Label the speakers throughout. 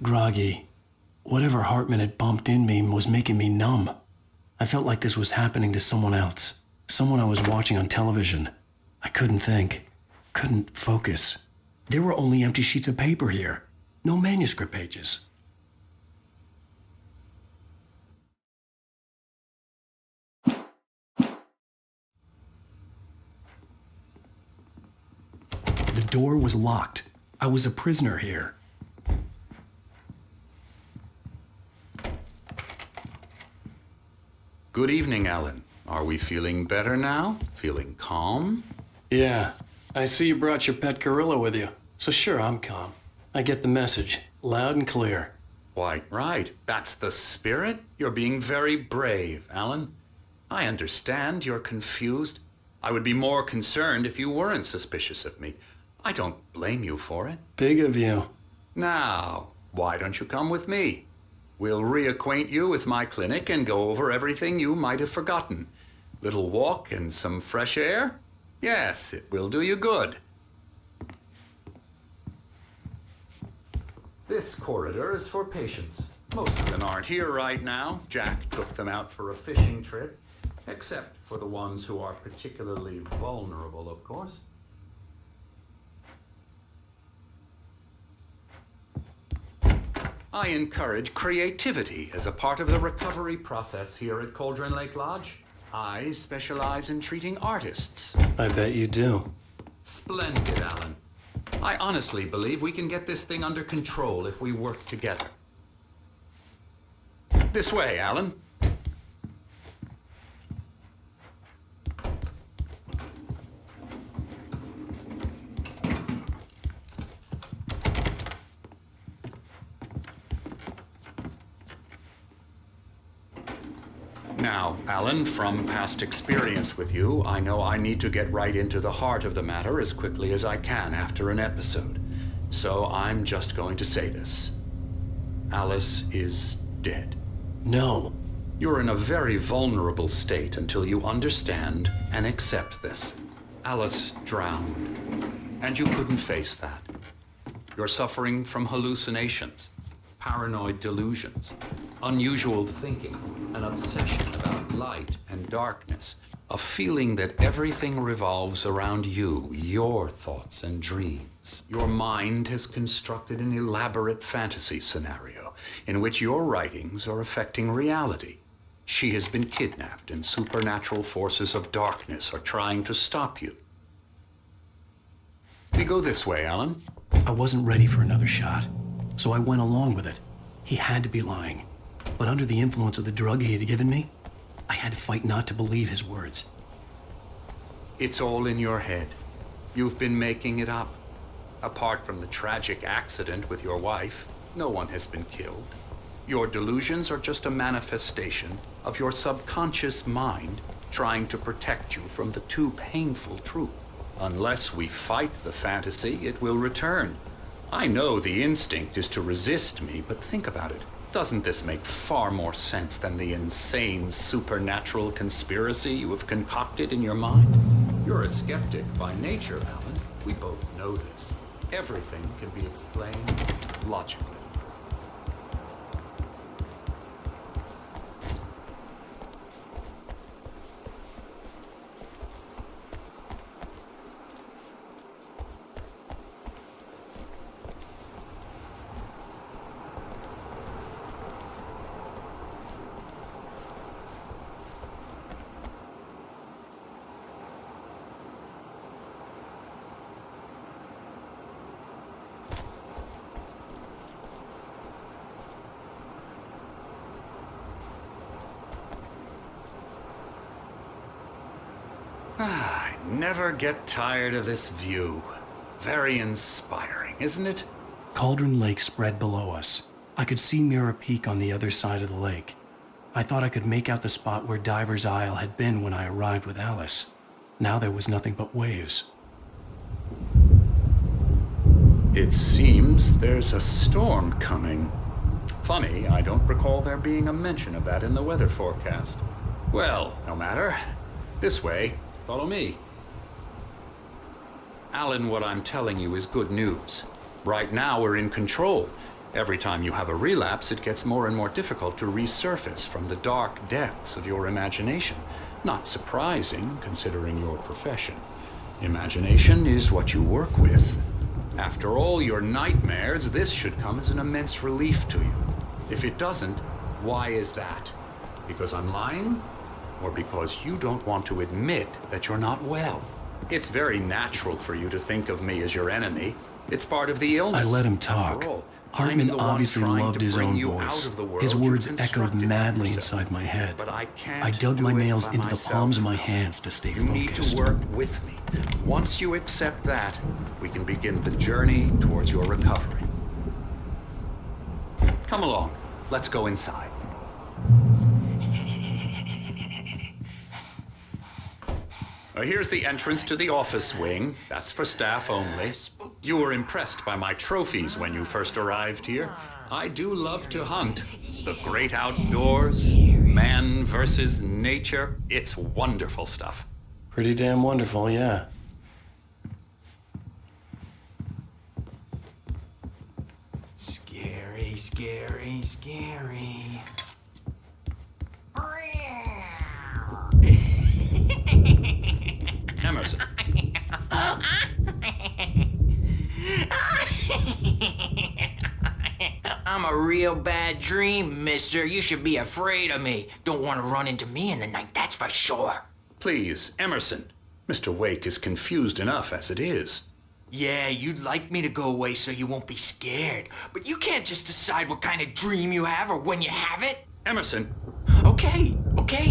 Speaker 1: groggy. Whatever Hartman had bumped in me was making me numb. I felt like this was happening to someone else. Someone I was watching on television. I couldn't think. Couldn't focus. There were only empty sheets of paper here. No manuscript pages. The door was locked. I was a prisoner here.
Speaker 2: Good evening, Alan. Are we feeling better now? Feeling calm?
Speaker 1: Yeah, I see you brought your pet gorilla with you. So sure, I'm calm. I get the message, loud and clear.
Speaker 2: Quite right. That's the spirit. You're being very brave, Alan. I understand you're confused. I would be more concerned if you weren't suspicious of me. I don't blame you for it.
Speaker 1: Big of you.
Speaker 2: Now, why don't you come with me? We'll reacquaint you with my clinic and go over everything you might have forgotten. Little walk and some fresh air? Yes, it will do you good. This corridor is for patients. Most of them aren't here right now. Jack took them out for a fishing trip, except for the ones who are particularly vulnerable, of course. I encourage creativity as a part of the recovery process here at Cauldron Lake Lodge. I specialize in treating artists.
Speaker 1: I bet you do.
Speaker 2: Splendid, Alan. I honestly believe we can get this thing under control if we work together. This way, Alan. Now, Alan, from past experience with you, I know I need to get right into the heart of the matter as quickly as I can after an episode. So I'm just going to say this. Alice is dead.
Speaker 1: No.
Speaker 2: You're in a very vulnerable state until you understand and accept this. Alice drowned, and you couldn't face that. You're suffering from hallucinations, paranoid delusions, unusual thinking, an obsession about light and darkness, a feeling that everything revolves around you, your thoughts and dreams. Your mind has constructed an elaborate fantasy scenario in which your writings are affecting reality. She has been kidnapped and supernatural forces of darkness are trying to stop you. We go this way, Alan.
Speaker 1: I wasn't ready for another shot, so I went along with it. He had to be lying. But under the influence of the drug he had given me, I had to fight not to believe his words.
Speaker 2: It's all in your head. You've been making it up. Apart from the tragic accident with your wife, no one has been killed. Your delusions are just a manifestation of your subconscious mind trying to protect you from the too painful truth. Unless we fight the fantasy, it will return. I know the instinct is to resist me, but think about it. Doesn't this make far more sense than the insane supernatural conspiracy you have concocted in your mind? You're a skeptic by nature, Alan. We both know this. Everything can be explained logically. I never get tired of this view. Very inspiring, isn't it?
Speaker 1: Cauldron Lake spread below us. I could see Mirror Peak on the other side of the lake. I thought I could make out the spot where Diver's Isle had been when I arrived with Alice. Now there was nothing but waves.
Speaker 2: It seems there's a storm coming. Funny, I don't recall there being a mention of that in the weather forecast. Well, no matter. This way. Follow me. Alan, what I'm telling you is good news. Right now we're in control. Every time you have a relapse, it gets more and more difficult to resurface from the dark depths of your imagination. Not surprising, considering your profession. Imagination is what you work with. After all your nightmares, this should come as an immense relief to you. If it doesn't, why is that? Because I'm lying? Or because you don't want to admit that you're not well? It's very natural for you to think of me as your enemy. It's part of the illness.
Speaker 1: I let him
Speaker 2: After
Speaker 1: talk.
Speaker 2: all,
Speaker 1: Hartman
Speaker 2: I'm the one
Speaker 1: obviously
Speaker 2: trying
Speaker 1: loved
Speaker 2: to
Speaker 1: his
Speaker 2: bring
Speaker 1: own
Speaker 2: you
Speaker 1: voice.
Speaker 2: out of the world
Speaker 1: His
Speaker 2: you've
Speaker 1: words echoed
Speaker 2: constructed
Speaker 1: madly
Speaker 2: for yourself.
Speaker 1: inside my head.
Speaker 2: But I can't
Speaker 1: I dug
Speaker 2: do
Speaker 1: my
Speaker 2: it
Speaker 1: nails
Speaker 2: by
Speaker 1: into the
Speaker 2: myself.
Speaker 1: palms of my hands to stay
Speaker 2: You need
Speaker 1: focused.
Speaker 2: to work with me. Once you accept that, we can begin the journey towards your recovery. Come along. Let's go inside. Here's the entrance to the office wing. That's for staff only. You were impressed by my trophies when you first arrived here. I do love to hunt. The great outdoors, man versus nature. It's wonderful stuff.
Speaker 1: Pretty damn wonderful, yeah.
Speaker 3: Scary, scary, scary.
Speaker 2: Emerson.
Speaker 3: I'm a real bad dream, mister. You should be afraid of me. Don't want to run into me in the night, that's for sure.
Speaker 2: Please, Emerson. Mr. Wake is confused enough as it is.
Speaker 3: Yeah, you'd like me to go away so you won't be scared. But you can't just decide what kind of dream you have or when you have it.
Speaker 2: Emerson.
Speaker 3: Okay.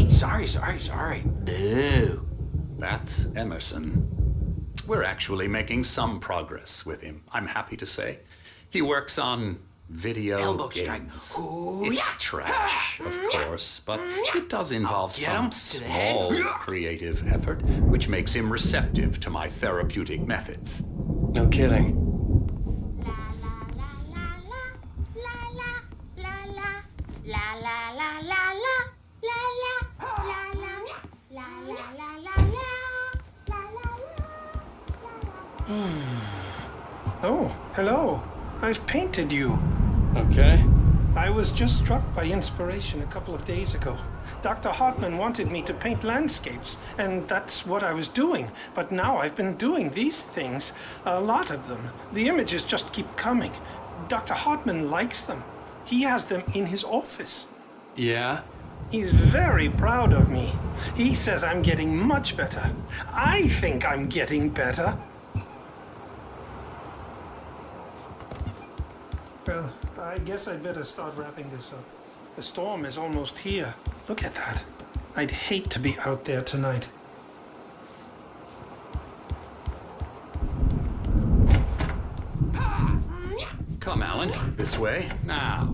Speaker 3: Sorry. Boo.
Speaker 2: That's Emerson. We're actually making some progress with him, I'm happy to say. He works on video
Speaker 3: Elbow
Speaker 2: games.
Speaker 3: strike. Ooh,
Speaker 2: It's
Speaker 3: yeah.
Speaker 2: trash, of course, but it does involve
Speaker 3: Get
Speaker 2: some
Speaker 3: him to the head.
Speaker 2: small creative effort, which makes him receptive to my therapeutic methods.
Speaker 1: No kidding.
Speaker 4: Oh, hello. I've painted you.
Speaker 1: Okay.
Speaker 4: I was just struck by inspiration a couple of days ago. Dr. Hartman wanted me to paint landscapes, and that's what I was doing. But now I've been doing these things, a lot of them. The images just keep coming. Dr. Hartman likes them. He has them in his office.
Speaker 1: Yeah?
Speaker 4: He's very proud of me. He says I'm getting much better. I think I'm getting better. Well, I guess I'd better start wrapping this up. The storm is almost here. Look at that. I'd hate to be out there tonight.
Speaker 2: Come, Alan, this way. Now,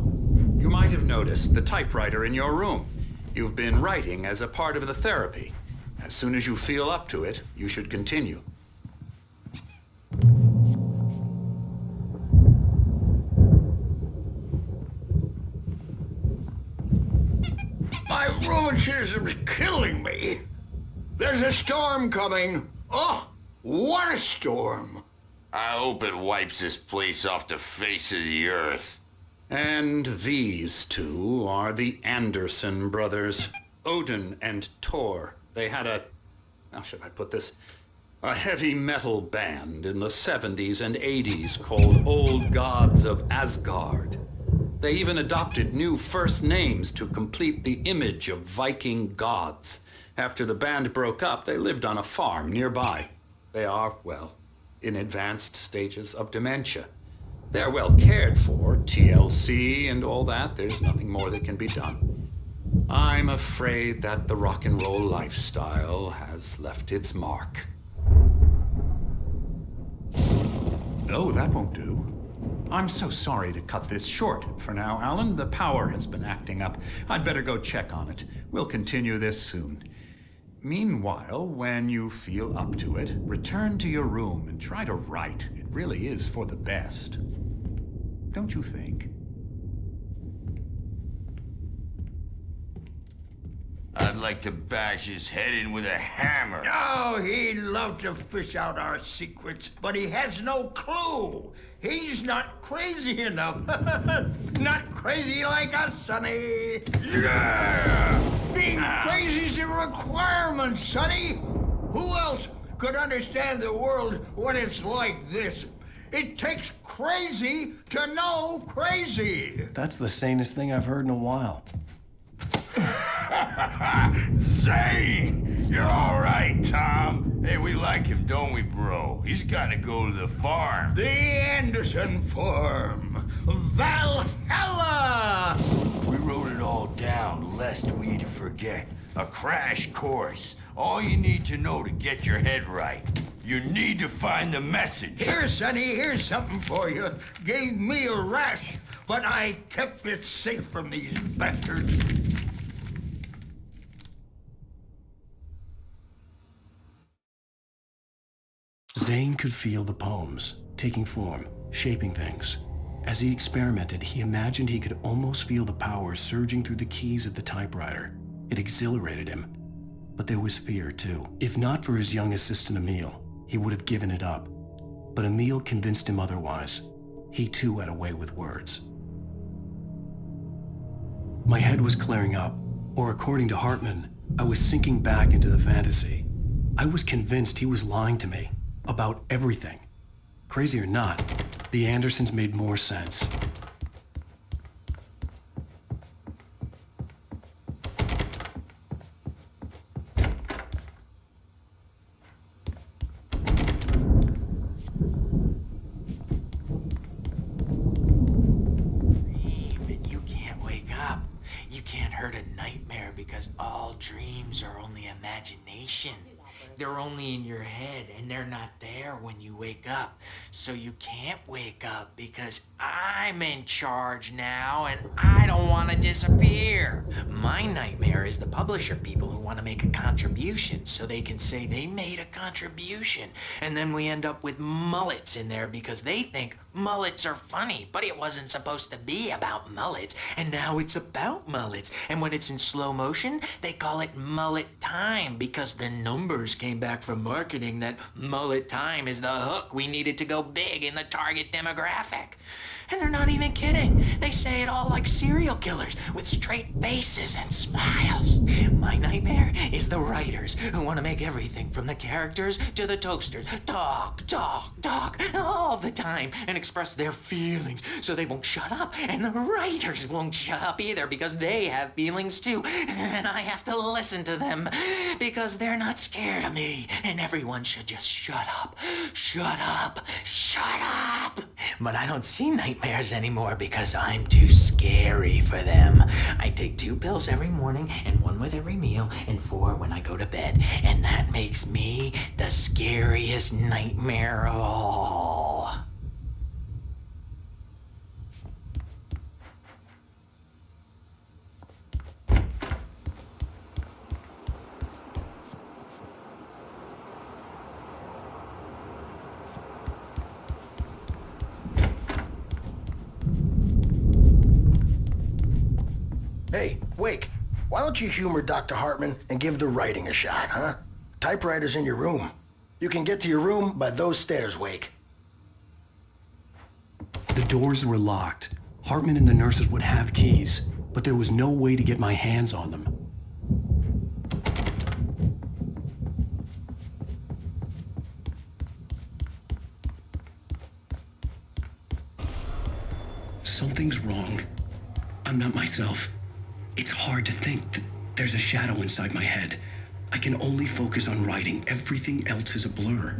Speaker 2: you might have noticed the typewriter in your room. You've been writing as a part of the therapy. As soon as you feel up to it, you should continue.
Speaker 5: My rheumatism's killing me. There's a storm coming. Oh, what a storm.
Speaker 6: I hope it wipes this place off the face of the earth.
Speaker 2: And these two are the Anderson brothers, Odin and Thor. They had how should I put this? A heavy metal band in the 70s and 80s called Old Gods of Asgard. They even adopted new first names to complete the image of Viking gods. After the band broke up, they lived on a farm nearby. They are, well, in advanced stages of dementia. They're well cared for, TLC and all that. There's nothing more that can be done. I'm afraid that the rock and roll lifestyle has left its mark. Oh, that won't do. I'm so sorry to cut this short for now, Alan. The power has been acting up. I'd better go check on it. We'll continue this soon. Meanwhile, when you feel up to it, return to your room and try to write. It really is for the best. Don't you think?
Speaker 6: I've like to bash his head in with a hammer.
Speaker 5: Oh, he'd love to fish out our secrets, but he has no clue. He's not crazy enough. Not crazy like us, Sonny.
Speaker 6: Yeah!
Speaker 5: Being crazy's a requirement, Sonny. Who else could understand the world when it's like this? It takes crazy to know crazy.
Speaker 1: That's the sanest thing I've heard in a while.
Speaker 6: Zane! You're all right, Tom. Hey, we like him, don't we, bro? He's got to go to the farm.
Speaker 5: The Anderson Farm. Valhalla!
Speaker 6: We wrote it all down lest we forget. A crash course. All you need to know to get your head right. You need to find the message.
Speaker 5: Here, Sonny, here's something for you. Gave me a rash, but I kept it safe from these bastards.
Speaker 1: Zane could feel the poems, taking form, shaping things. As he experimented, he imagined he could almost feel the power surging through the keys of the typewriter. It exhilarated him. But there was fear, too. If not for his young assistant Emil, he would have given it up. But Emil convinced him otherwise. He too had a way with words. My head was clearing up, or according to Hartman, I was sinking back into the fantasy. I was convinced he was lying to me about everything. Crazy or not, the Andersons made more sense.
Speaker 3: You can't wake up. You can't hurt a nightmare because all dreams are only imagination. They're only in your head, and they're not there when you wake up. So you can't wake up because I'm in charge now, and I don't want to disappear. My nightmare is the publisher people who want to make a contribution so they can say they made a contribution. And then we end up with mullets in there because they think mullets are funny, but it wasn't supposed to be about mullets, and now it's about mullets. And when it's in slow motion, they call it mullet time because the numbers came back from marketing that mullet time is the hook we needed to go big in the target demographic. And they're not even kidding. They say it all like serial killers with straight faces and smiles. My nightmare is the writers who want to make everything from the characters to the toasters talk all the time and express their feelings so they won't shut up. And the writers won't shut up either because they have feelings too. And I have to listen to them because they're not scared of me. And everyone should just shut up. Shut up. Shut up. But I don't see nightmares anymore because I'm too scary for them. I take 2 pills every morning and 1 with every meal and 4 when I go to bed. And that makes me the scariest nightmare of all.
Speaker 7: Hey, Wake, why don't you humor Dr. Hartman and give the writing a shot, huh? Typewriter's in your room. You can get to your room by those stairs, Wake.
Speaker 1: The doors were locked. Hartman and the nurses would have keys, but there was no way to get my hands on them. Something's wrong. I'm not myself. It's hard to think that there's a shadow inside my head. I can only focus on writing. Everything else is a blur.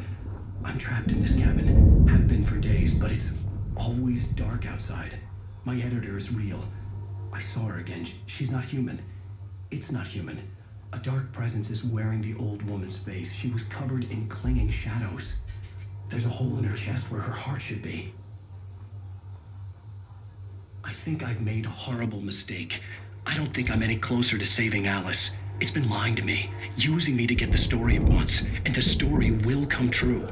Speaker 1: I'm trapped in this cabin. Have been for days, but it's always dark outside. My editor is real. I saw her again. She's not human. It's not human. A dark presence is wearing the old woman's face. She was covered in clinging shadows. There's a hole in her chest where her heart should be. I think I've made a horrible mistake. I don't think I'm any closer to saving Alice. It's been lying to me, using me to get the story it wants, and the story will come true.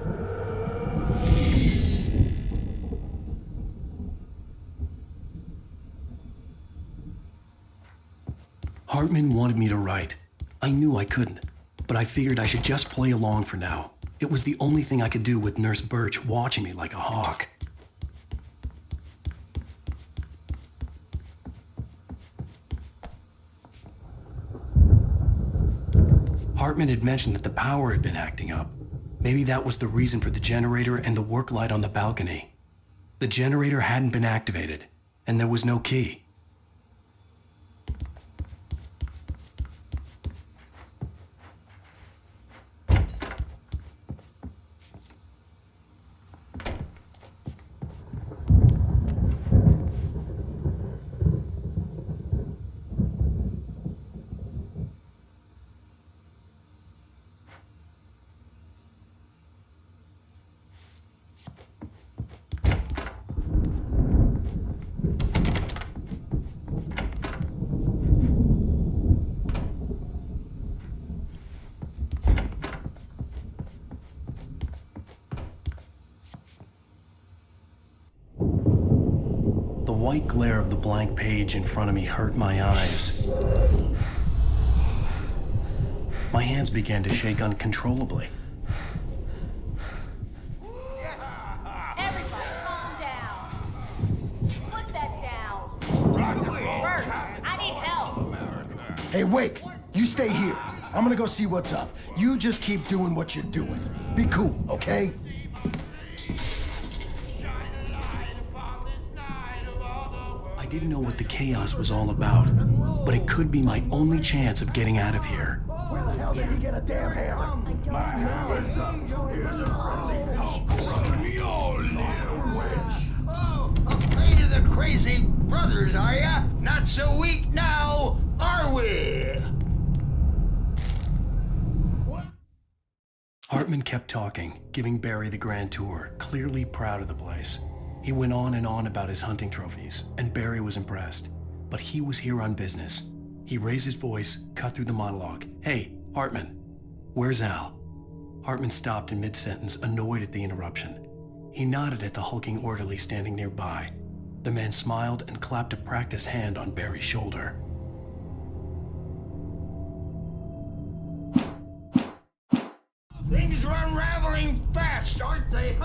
Speaker 1: Hartman wanted me to write. I knew I couldn't, but I figured I should just play along for now. It was the only thing I could do with Nurse Birch watching me like a hawk. Hartman had mentioned that the power had been acting up. Maybe that was the reason for the generator and the work light on the balcony. The generator hadn't been activated, and there was no key. The white glare of the blank page in front of me hurt my eyes. My hands began to shake uncontrollably.
Speaker 8: Everybody, calm down. Put that down. Bert, I need help.
Speaker 7: Hey, Wake, you stay here. I'm gonna go see what's up. You just keep doing what you're doing. Be cool, okay?
Speaker 1: I didn't know what the chaos was all about, but it could be my only chance of getting out of here.
Speaker 7: Where the hell did he get a damn hammer? My hammer's up. Here's a friendly poke.
Speaker 6: We all live, witch.
Speaker 5: Oh, afraid of the crazy brothers, are ya? Not so weak now, are we?
Speaker 1: Hartman kept talking, giving Barry the grand tour, clearly proud of the place. He went on and on about his hunting trophies, and Barry was impressed. But he was here on business. He raised his voice, cut through the monologue. Hey, Hartman, where's Al? Hartman stopped in mid-sentence, annoyed at the interruption. He nodded at the hulking orderly standing nearby. The man smiled and clapped a practiced hand on Barry's shoulder.
Speaker 5: Things are unraveling fast, aren't they?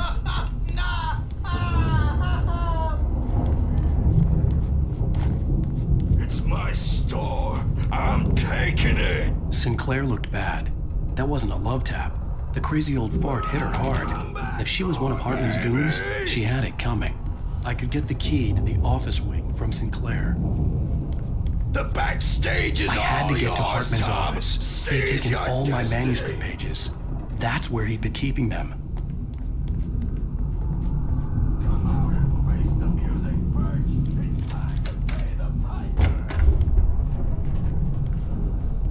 Speaker 6: It's my store. I'm taking it.
Speaker 1: Sinclair looked bad. That wasn't a love tap. The crazy old fart hit her hard. If she was one of Hartman's goons, she had it coming. I could get the key to the office wing from Sinclair.
Speaker 6: The backstage is
Speaker 1: I had to
Speaker 6: all
Speaker 1: get to
Speaker 6: yours,
Speaker 1: Hartman's
Speaker 6: Tom.
Speaker 1: office. He had
Speaker 6: Seize
Speaker 1: taken
Speaker 6: your
Speaker 1: all my
Speaker 6: destiny.
Speaker 1: manuscript pages. That's where he'd been keeping them.
Speaker 6: Come out and face the music, Birch. It's time to pay the piper.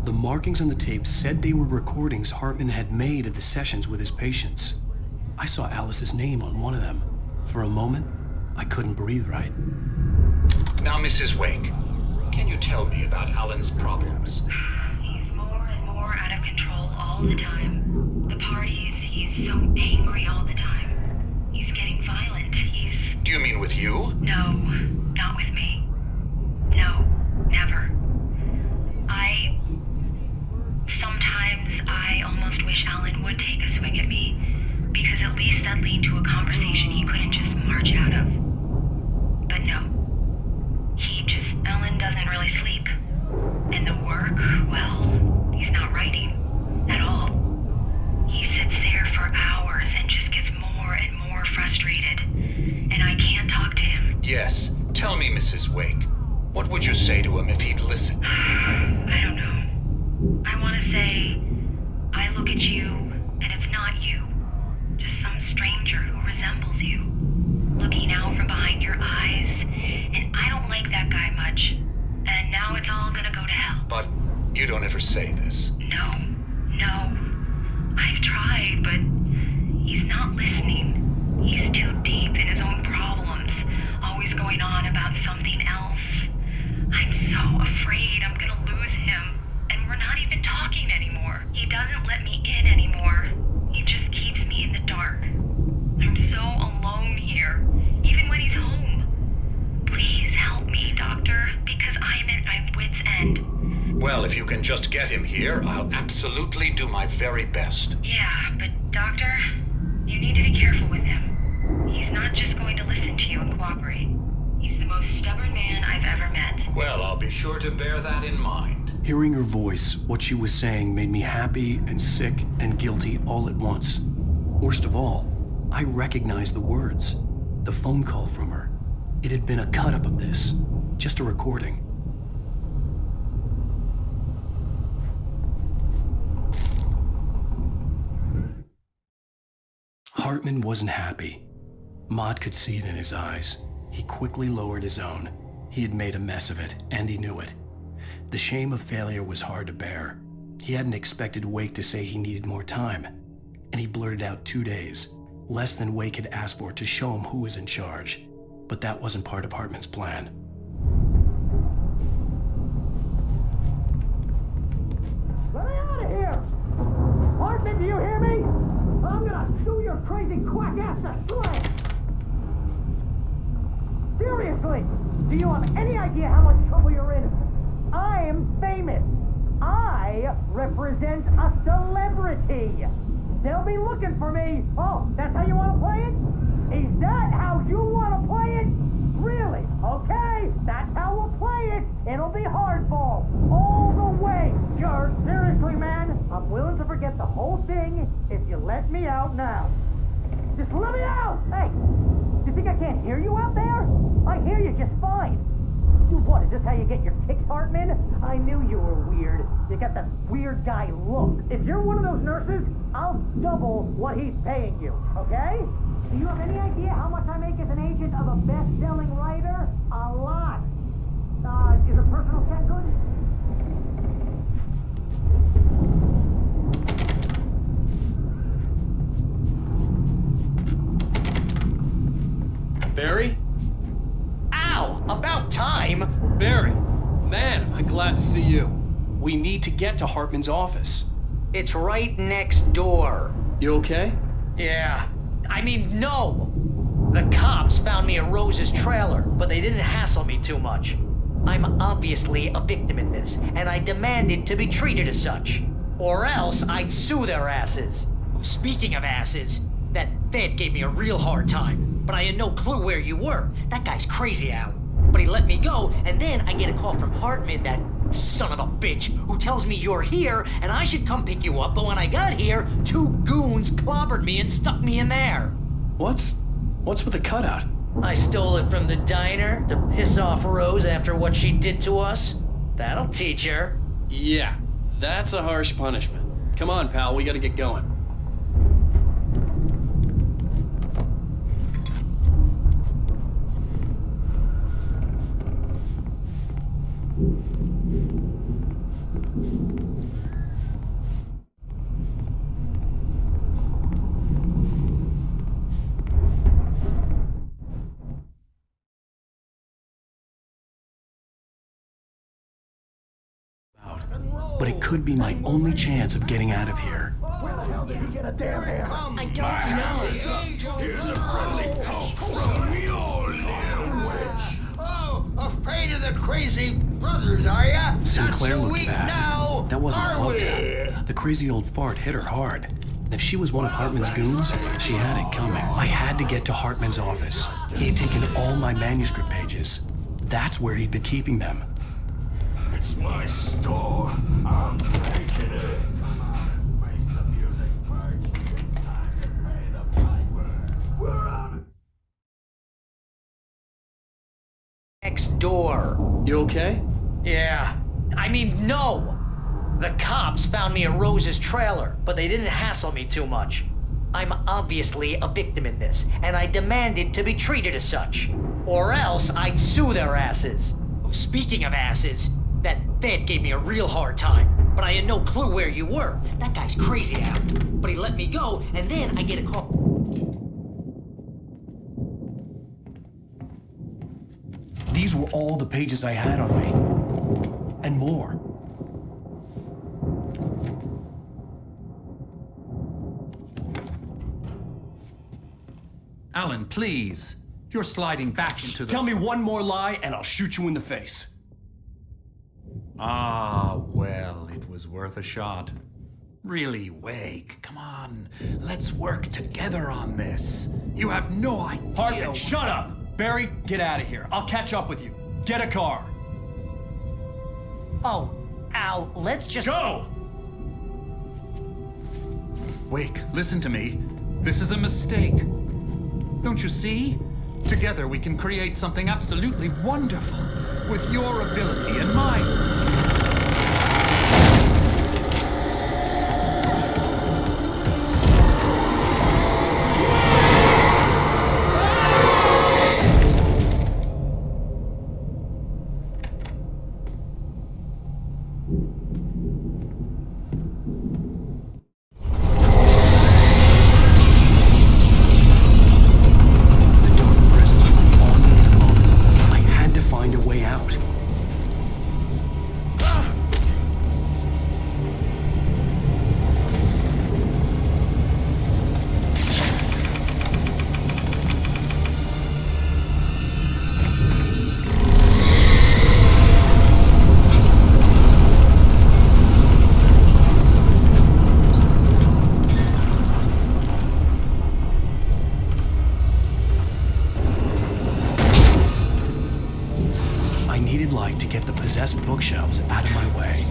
Speaker 1: The markings on the tape said they were recordings Hartman had made of the sessions with his patients. I saw Alice's name on one of them. For a moment, I couldn't breathe right.
Speaker 2: Now, Mrs. Wake, can you tell me about Alan's problems?
Speaker 9: He's more and more out of control all the time. The parties, he's so angry all the time. He's getting violent.
Speaker 2: Do you mean with you?
Speaker 9: No, not with me. No, never. Sometimes I almost wish Alan would take a swing at me, because at least that lead to a conversation he couldn't just march out of. But no. Alan doesn't really sleep. And the work, well, he's not writing at all. He sits there for hours and just gets more and more frustrated. And I can't talk to him.
Speaker 2: Yes. Tell me, Mrs. Wake. What would you say to him if he'd listen?
Speaker 9: I don't know. I want to say, I look at you, and it's not you. Just some stranger who resembles you. Looking out from behind your eyes, and I don't like that guy much. And now it's all gonna go to hell.
Speaker 2: But you don't ever say this.
Speaker 9: No. I've tried, but he's not listening. He's too deep in his own problems, always going on about something else. I'm so afraid I'm gonna lose him, and we're not even talking anymore. He doesn't let me in anymore. He just keeps me in the dark. I'm so alone here, even when he's home. Please help me, Doctor, because I'm at my wit's end.
Speaker 2: Well, if you can just get him here, I'll absolutely do my very best.
Speaker 9: Yeah, but Doctor, you need to be careful with him. He's not just going to listen to you and cooperate. He's the most stubborn man I've ever met.
Speaker 2: Well, I'll be sure to bear that in mind.
Speaker 1: Hearing her voice, what she was saying made me happy and sick and guilty all at once. Worst of all, I recognized the words. The phone call from her. It had been a cut-up of this. Just a recording. Hartman wasn't happy. Maud could see it in his eyes. He quickly lowered his own. He had made a mess of it, and he knew it. The shame of failure was hard to bear. He hadn't expected Wake to say he needed more time, and he blurted out 2 days, less than Wake had asked for to show him who was in charge. But that wasn't part of Hartman's plan.
Speaker 10: Let me out of here! Hartman, do you hear me? I'm gonna sue your crazy quack ass to slang! Seriously, do you have any idea how much trouble you're in? I'm famous. I represent a celebrity. They'll be looking for me. Oh, that's how you want to play it? Is that how you want to play it? Really? Okay, that's how we'll play it. It'll be hardball. All the way. Sure, seriously, man. I'm willing to forget the whole thing if you let me out now. Just let me out! Hey, do you think I can't hear you out there? I hear you just fine. What, is this how you get your kicks, Hartman? I knew you were weird. You got that weird guy look. If you're one of those nurses, I'll double what he's paying you, okay? Do you have any idea how much I make as an agent of a best-selling writer? A lot. Is a personal check good?
Speaker 1: Barry?
Speaker 3: Ow! About time!
Speaker 1: Barry! Man, am I glad to see you. We need to get to Hartman's office.
Speaker 3: It's right next door.
Speaker 1: You okay?
Speaker 3: Yeah. I mean, no! The cops found me at Rose's trailer, but they didn't hassle me too much. I'm obviously a victim in this, and I demanded to be treated as such. Or else I'd sue their asses. Speaking of asses, that Fed gave me a real hard time, but I had no clue where you were. That guy's crazy, Al. But he let me go, and then I get a call from Hartman, that son of a bitch, who tells me you're here, and I should come pick you up, but when I got here, 2 goons clobbered me and stuck me in there.
Speaker 1: What's with the cutout?
Speaker 3: I stole it from the diner to piss off Rose after what she did to us. That'll teach her.
Speaker 1: Yeah, that's a harsh punishment. Come on, pal, we gotta get going. But it could be my only chance of getting out of here.
Speaker 7: Where the hell did he get a damn hand?
Speaker 3: I don't know.
Speaker 6: Here's a friendly poke from your little witch.
Speaker 5: Oh, afraid of the crazy brothers, are ya?
Speaker 1: Sinclair
Speaker 5: Not so
Speaker 1: looked
Speaker 5: weak
Speaker 1: bad.
Speaker 5: now,
Speaker 1: That wasn't
Speaker 5: are
Speaker 1: a love
Speaker 5: we?
Speaker 1: tap. The crazy old fart hit her hard. And if she was one of Hartman's goons, she had it coming. I had to get to Hartman's office. He had taken all my manuscript pages. That's where he'd been keeping them.
Speaker 6: It's my store. I'm taking it. Face the music, birds. It's time to pay the piper. We're on.
Speaker 3: Next door.
Speaker 1: You okay?
Speaker 3: Yeah. I mean, no! The cops found me at Rose's trailer, but they didn't hassle me too much. I'm obviously a victim in this, and I demanded to be treated as such. Or else I'd sue their asses. Speaking of asses, that Fed gave me a real hard time, but I had no clue where you were. That guy's crazy, Al. But he let me go, and then I get a call.
Speaker 1: These were all the pages I had on me. And more.
Speaker 2: Alan, please. You're sliding back into the...
Speaker 1: Tell me one more lie and I'll shoot you in the face.
Speaker 2: Ah, well, it was worth a shot. Really, Wake, come on. Let's work together on this. You have no idea.
Speaker 11: Hartman, shut up! Barry, get out of here. I'll catch up with you. Get a car.
Speaker 10: Oh, Al, let's just...
Speaker 11: Go!
Speaker 2: Wake, listen to me. This is a mistake. Don't you see? Together we can create something absolutely wonderful. With your ability and mine.
Speaker 1: The dark presence would be on me in a moment. I had to find a way out. I needed light to get the possessed bookshelves out of my way.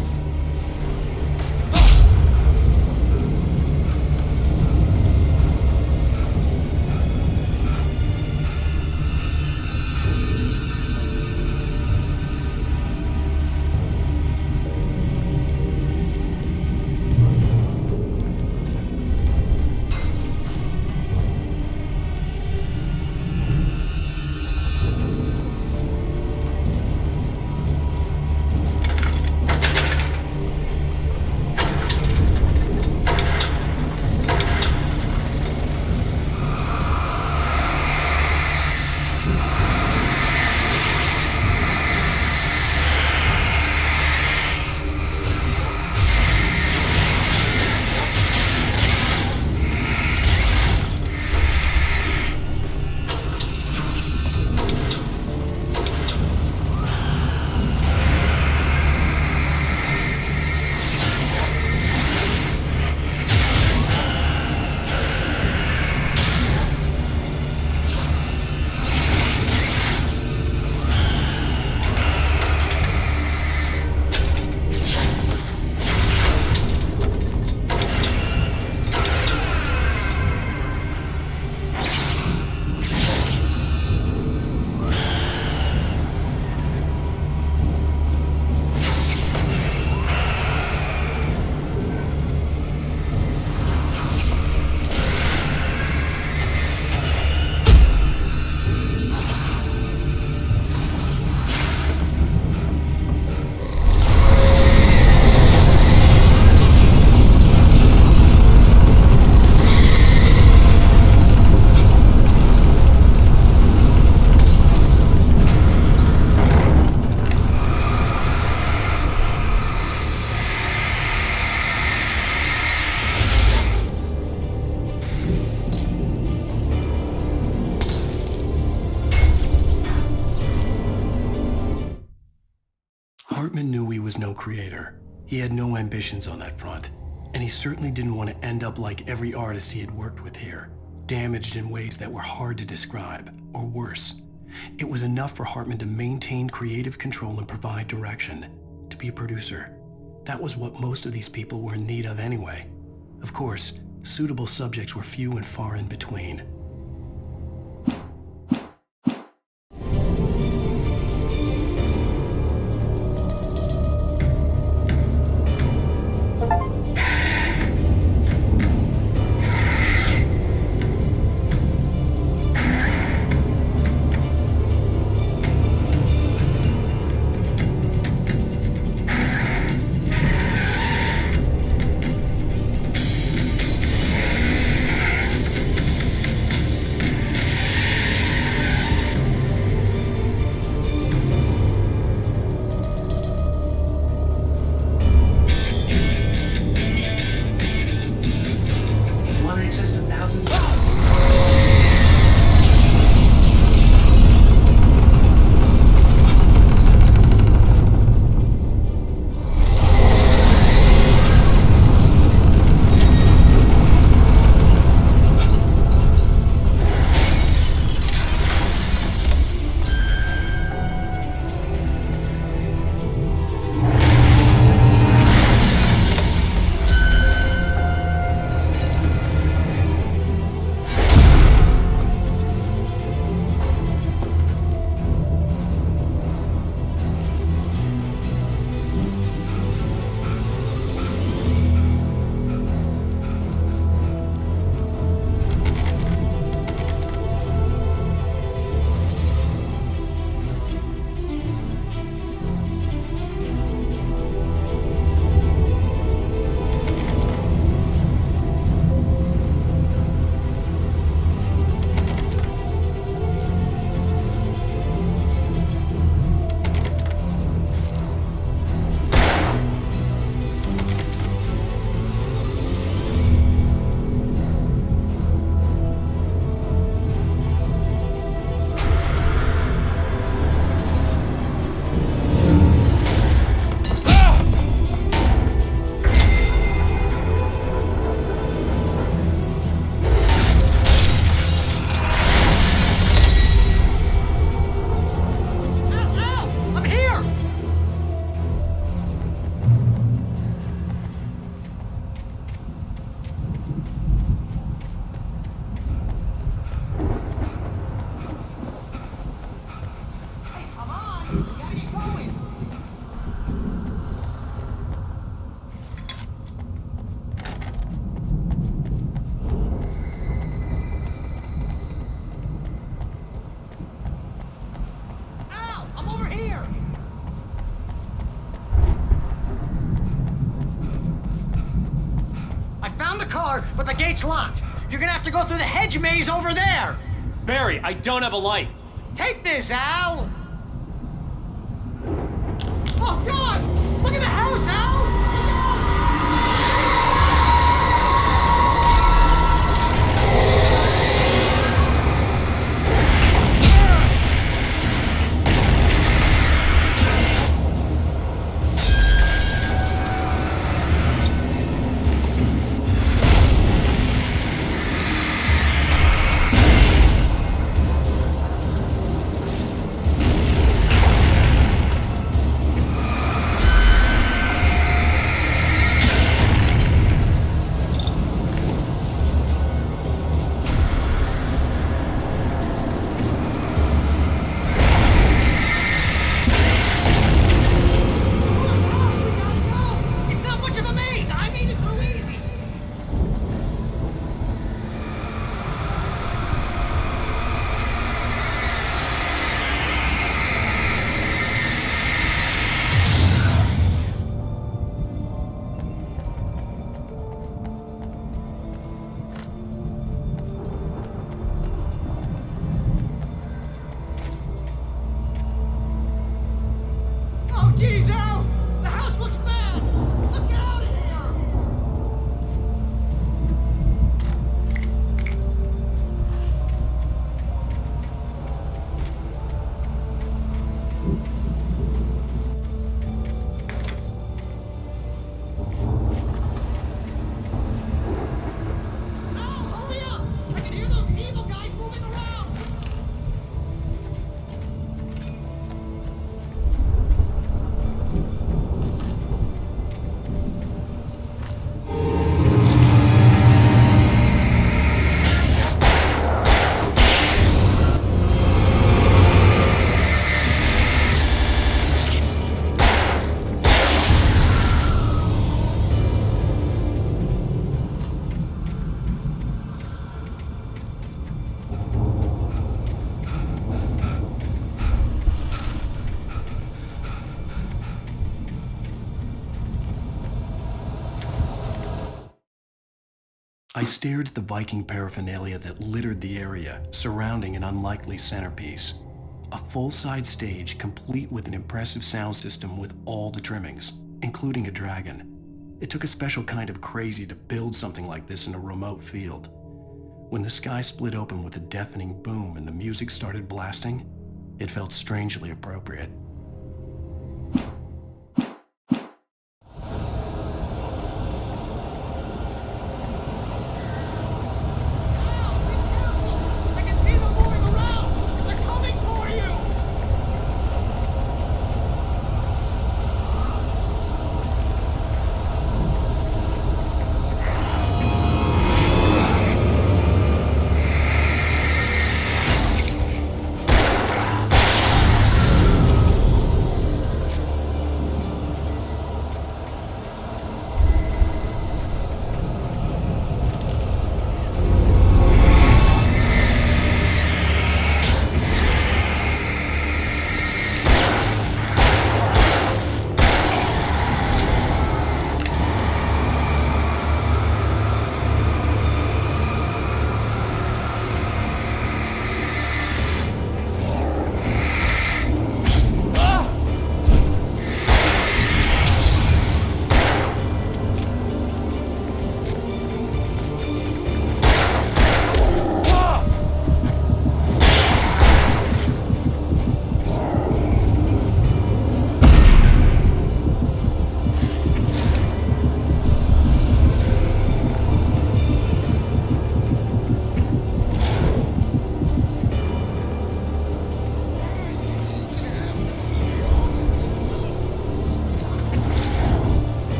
Speaker 1: Hartman knew he was no creator. He had no ambitions on that front, and he certainly didn't want to end up like every artist he had worked with here, damaged in ways that were hard to describe, or worse. It was enough for Hartman to maintain creative control and provide direction, to be a producer. That was what most of these people were in need of anyway. Of course, suitable subjects were few and far in between.
Speaker 10: car, but the gate's locked. You're gonna have to go through the hedge maze over there.
Speaker 11: Barry, I don't have a light.
Speaker 10: Take this, Al. Oh, God! Look at the house, Al! Jeez, Al! The house looks bad! Let's get out of here! Al, hurry up! I can hear those evil guys moving around!
Speaker 1: I stared at the Viking paraphernalia that littered the area surrounding an unlikely centerpiece. A full-side stage complete with an impressive sound system with all the trimmings, including a dragon. It took a special kind of crazy to build something like this in a remote field. When the sky split open with a deafening boom and the music started blasting, it felt strangely appropriate.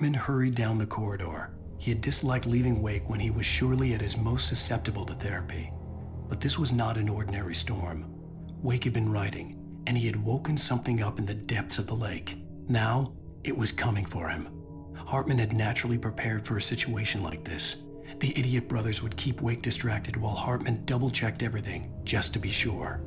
Speaker 1: Hartman hurried down the corridor. He had disliked leaving Wake when he was surely at his most susceptible to therapy. But this was not an ordinary storm. Wake had been writing, and he had woken something up in the depths of the lake. Now, it was coming for him. Hartman had naturally prepared for a situation like this. The idiot brothers would keep Wake distracted while Hartman double-checked everything, just to be sure.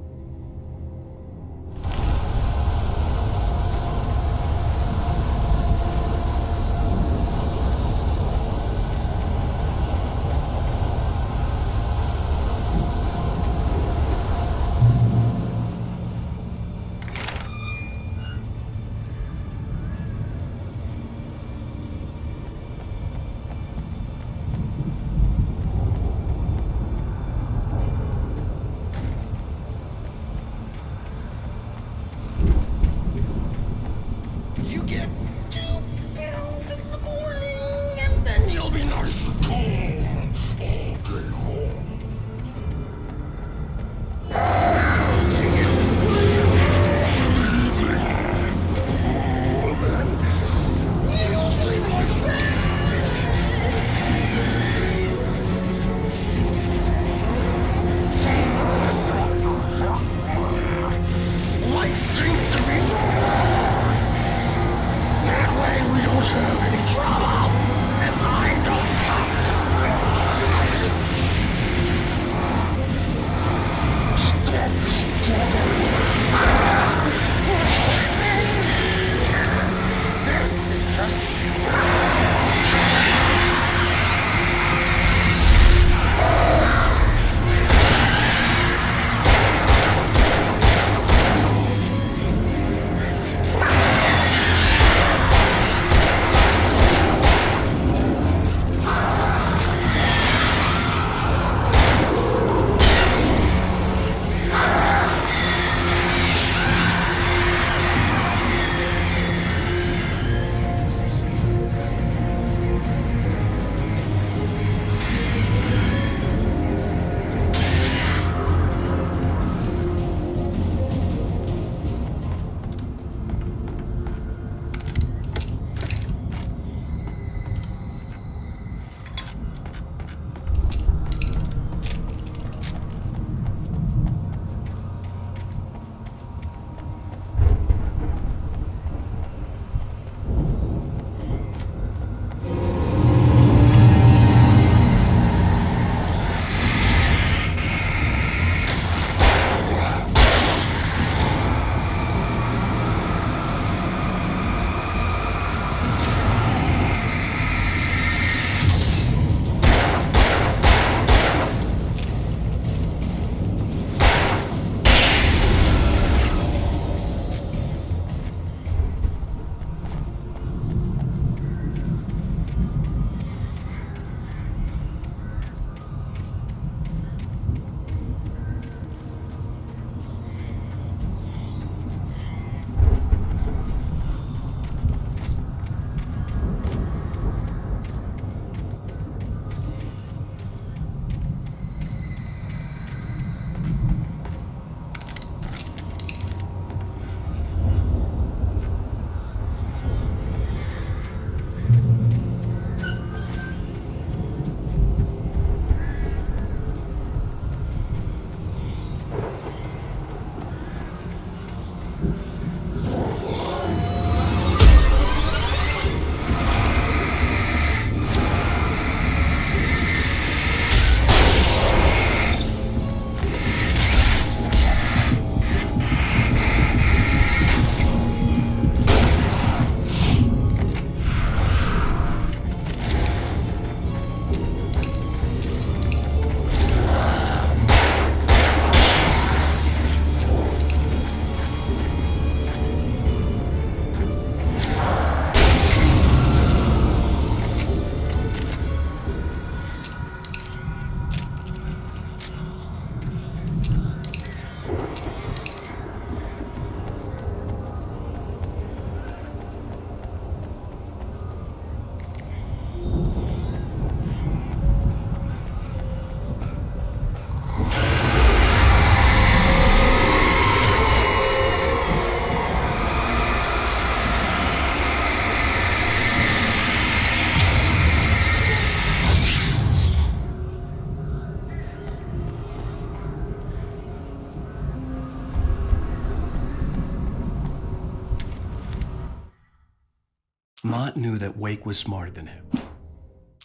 Speaker 1: Mott knew that Wake was smarter than him.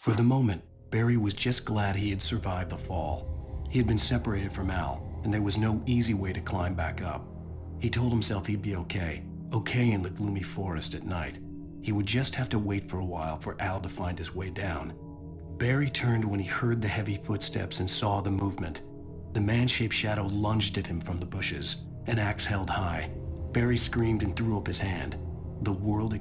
Speaker 1: For the moment, Barry was just glad he had survived the fall. He had been separated from Al, and there was no easy way to climb back up. He told himself he'd be okay in the gloomy forest at night. He would just have to wait for a while for Al to find his way down. Barry turned when he heard the heavy footsteps and saw the movement. The man-shaped shadow lunged at him from the bushes, an axe held high. Barry screamed and threw up his hand. The world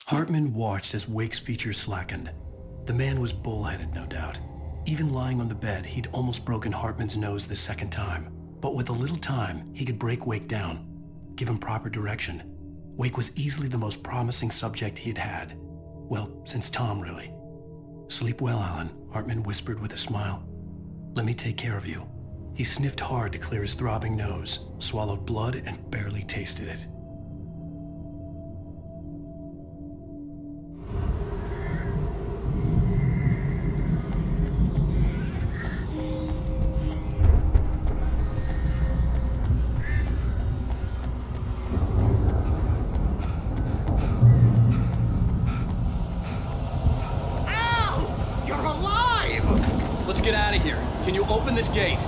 Speaker 1: Hartman watched as Wake's features slackened. The man was bullheaded, no doubt. Even lying on the bed, he'd almost broken Hartman's nose the second time. But with a little time, he could break Wake down, give him proper direction. Wake was easily the most promising subject he'd had. Well, since Tom, really. "Sleep well, Alan," Hartman whispered with a smile. "Let me take care of you." He sniffed hard to clear his throbbing nose, swallowed blood, and barely tasted it.
Speaker 11: Let's get out of here. Can you open this gate?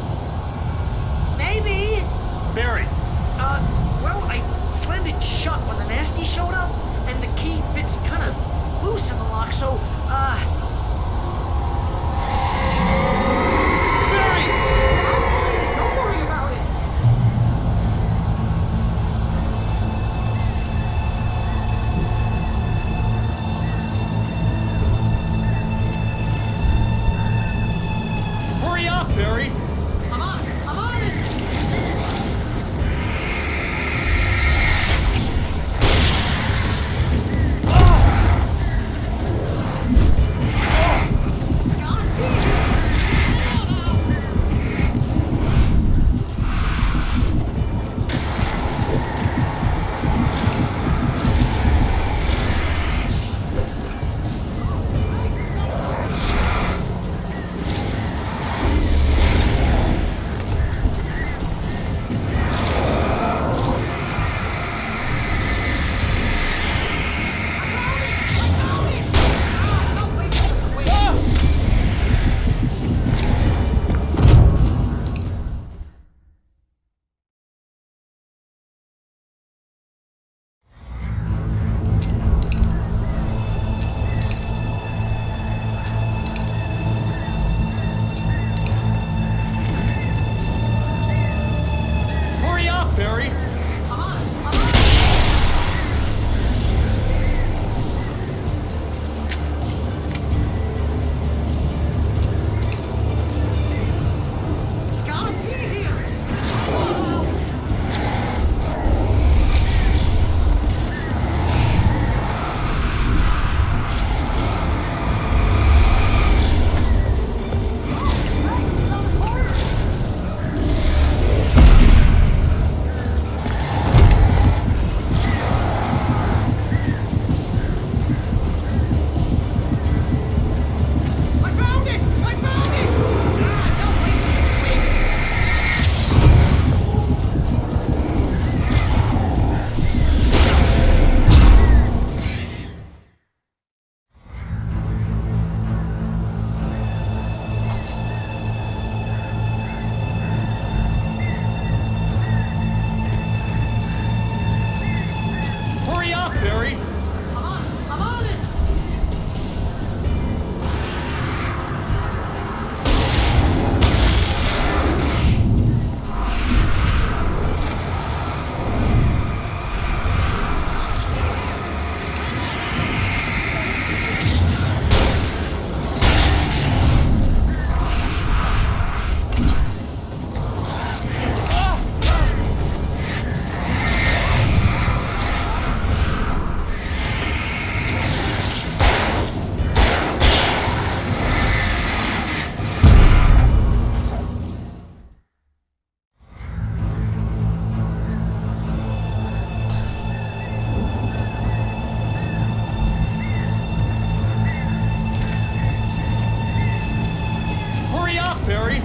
Speaker 10: Maybe.
Speaker 11: Barry!
Speaker 10: Well, I slammed it shut when the nasty showed up, and the key fits kind of loose in the lock, so,
Speaker 11: Barry!
Speaker 10: Don't worry about it.
Speaker 11: Hurry up, Barry!
Speaker 10: I'm on it.
Speaker 11: Barry!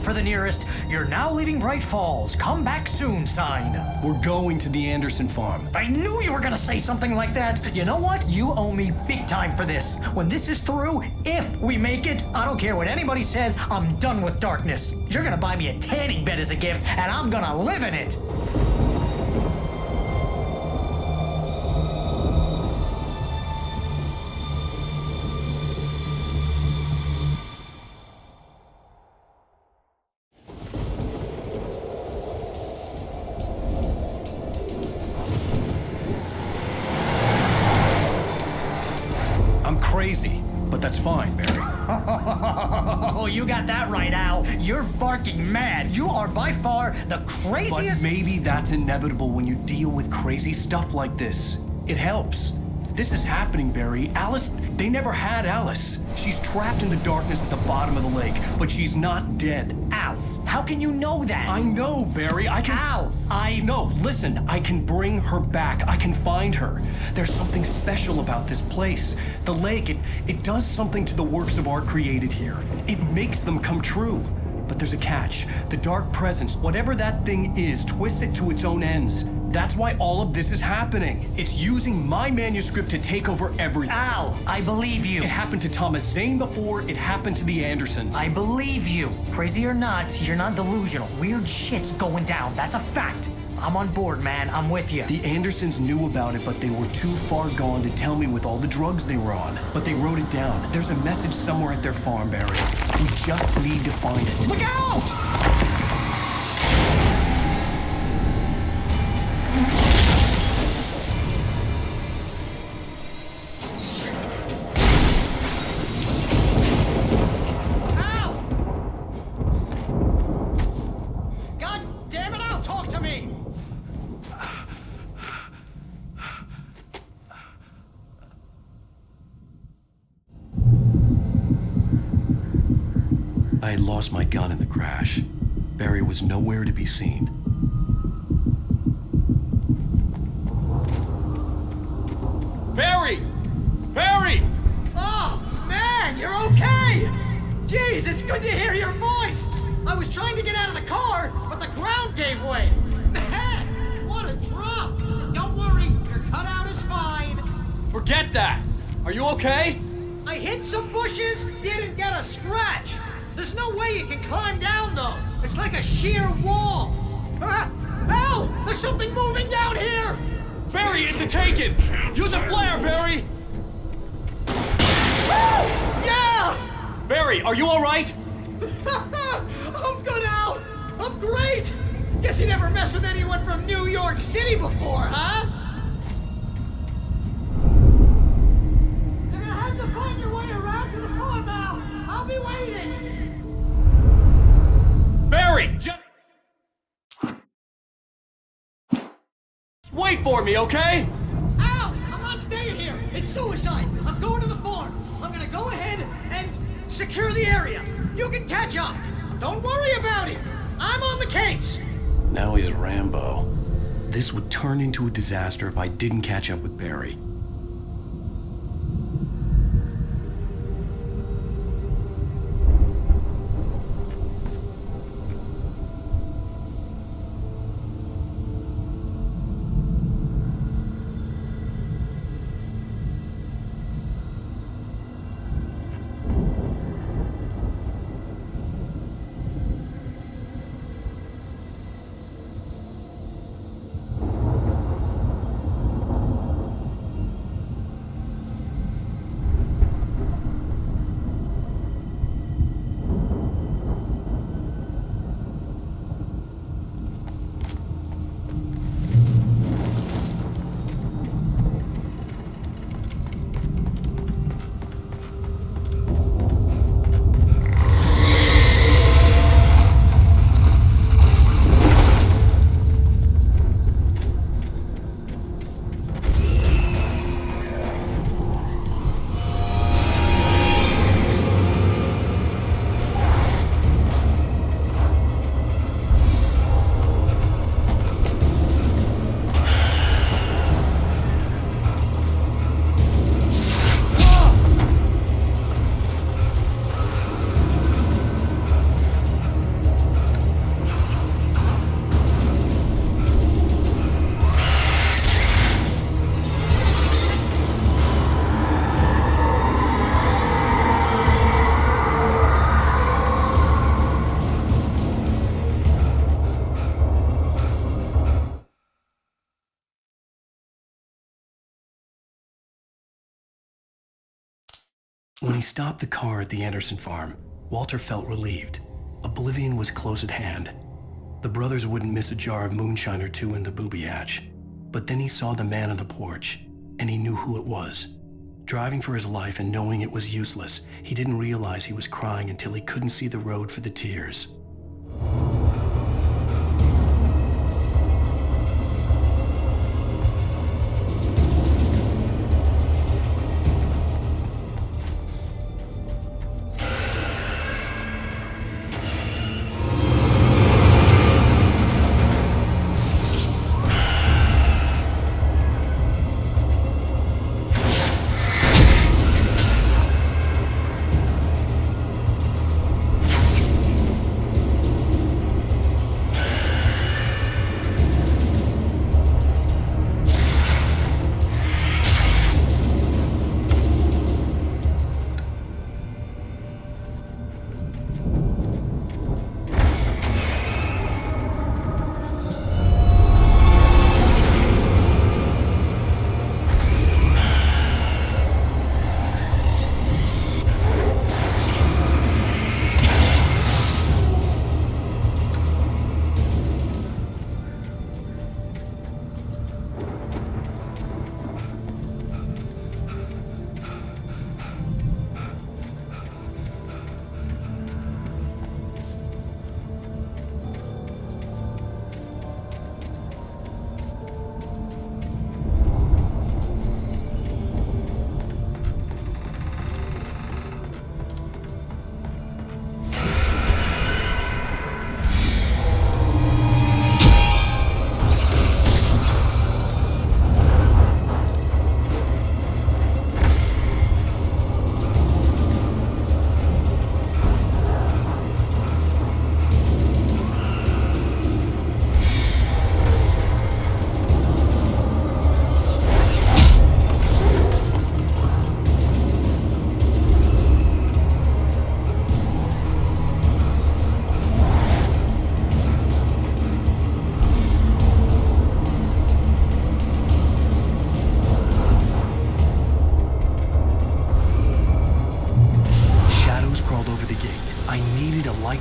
Speaker 10: For the nearest, "You're now leaving Bright Falls. Come back soon" sign.
Speaker 1: We're going to the Anderson farm.
Speaker 10: I knew you were gonna say something like that. You know what? You owe me big time for this. When this is through, if we make it, I don't care what anybody says, I'm done with darkness. You're gonna buy me a tanning bed as a gift, and I'm gonna live in it.
Speaker 1: Crazy, but that's fine, Barry.
Speaker 10: Oh, you got that right, Al. You're barking mad. You are by far the craziest...
Speaker 1: But maybe that's inevitable when you deal with crazy stuff like this. It helps. This is happening, Barry. Alice, they never had Alice. She's trapped in the darkness at the bottom of the lake, but she's not dead.
Speaker 10: Al, how can you know that?
Speaker 1: I know, Barry. I can...
Speaker 10: Al,
Speaker 1: No, listen. I can bring her back. I can find her. There's something special about this place. The lake, it does something to the works of art created here. It makes them come true. But there's a catch. The dark presence, whatever that thing is, twists it to its own ends. That's why all of this is happening. It's using my manuscript to take over everything.
Speaker 10: Al, I believe you.
Speaker 1: It happened to Thomas Zane before, it happened to the Andersons.
Speaker 10: I believe you. Crazy or not, you're not delusional. Weird shit's going down. That's a fact. I'm on board, man. I'm with you.
Speaker 1: The Andersons knew about it, but they were too far gone to tell me with all the drugs they were on. But they wrote it down. There's a message somewhere at their farm, Barry. We just need to find it.
Speaker 10: Look out!
Speaker 1: I had lost my gun in the crash. Barry was nowhere to be seen.
Speaker 11: Barry! Barry!
Speaker 10: Oh, man, you're okay! Jeez, it's good to hear your voice! I was trying to get out of the car, but the ground gave way! Man, what a drop! Don't worry, your cutout is fine.
Speaker 11: Forget that! Are you okay?
Speaker 10: I hit some bushes, didn't get a scratch. There's no way you can climb down, though. It's like a sheer wall. Al, there's something moving down here!
Speaker 11: Barry, it's a taken! Use a flare, Barry!
Speaker 10: Yeah!
Speaker 11: Barry, are you alright?
Speaker 10: I'm good, Al! I'm great! Guess you never messed with anyone from New York City before, huh? You're gonna have to find your way around to the farm, Al! I'll be waiting!
Speaker 11: Barry! Wait for me, okay?
Speaker 10: Al! I'm not staying here! It's suicide! I'm going to the farm! I'm gonna go ahead and secure the area! You can catch up! Don't worry about it! I'm on the case!
Speaker 1: Now he's Rambo. This would turn into a disaster if I didn't catch up with Barry. When he stopped the car at the Anderson farm, Walter felt relieved. Oblivion was close at hand. The brothers wouldn't miss a jar of moonshine or two in the booby hatch. But then he saw the man on the porch, and he knew who it was. Driving for his life and knowing it was useless, he didn't realize he was crying until he couldn't see the road for the tears.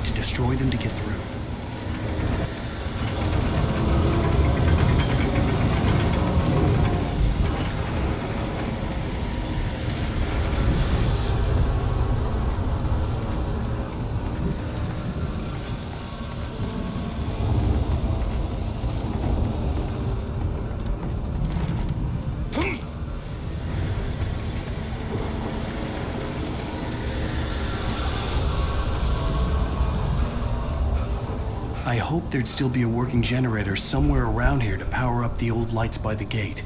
Speaker 1: To destroy them to get through. I hoped there'd still be a working generator somewhere around here to power up the old lights by the gate.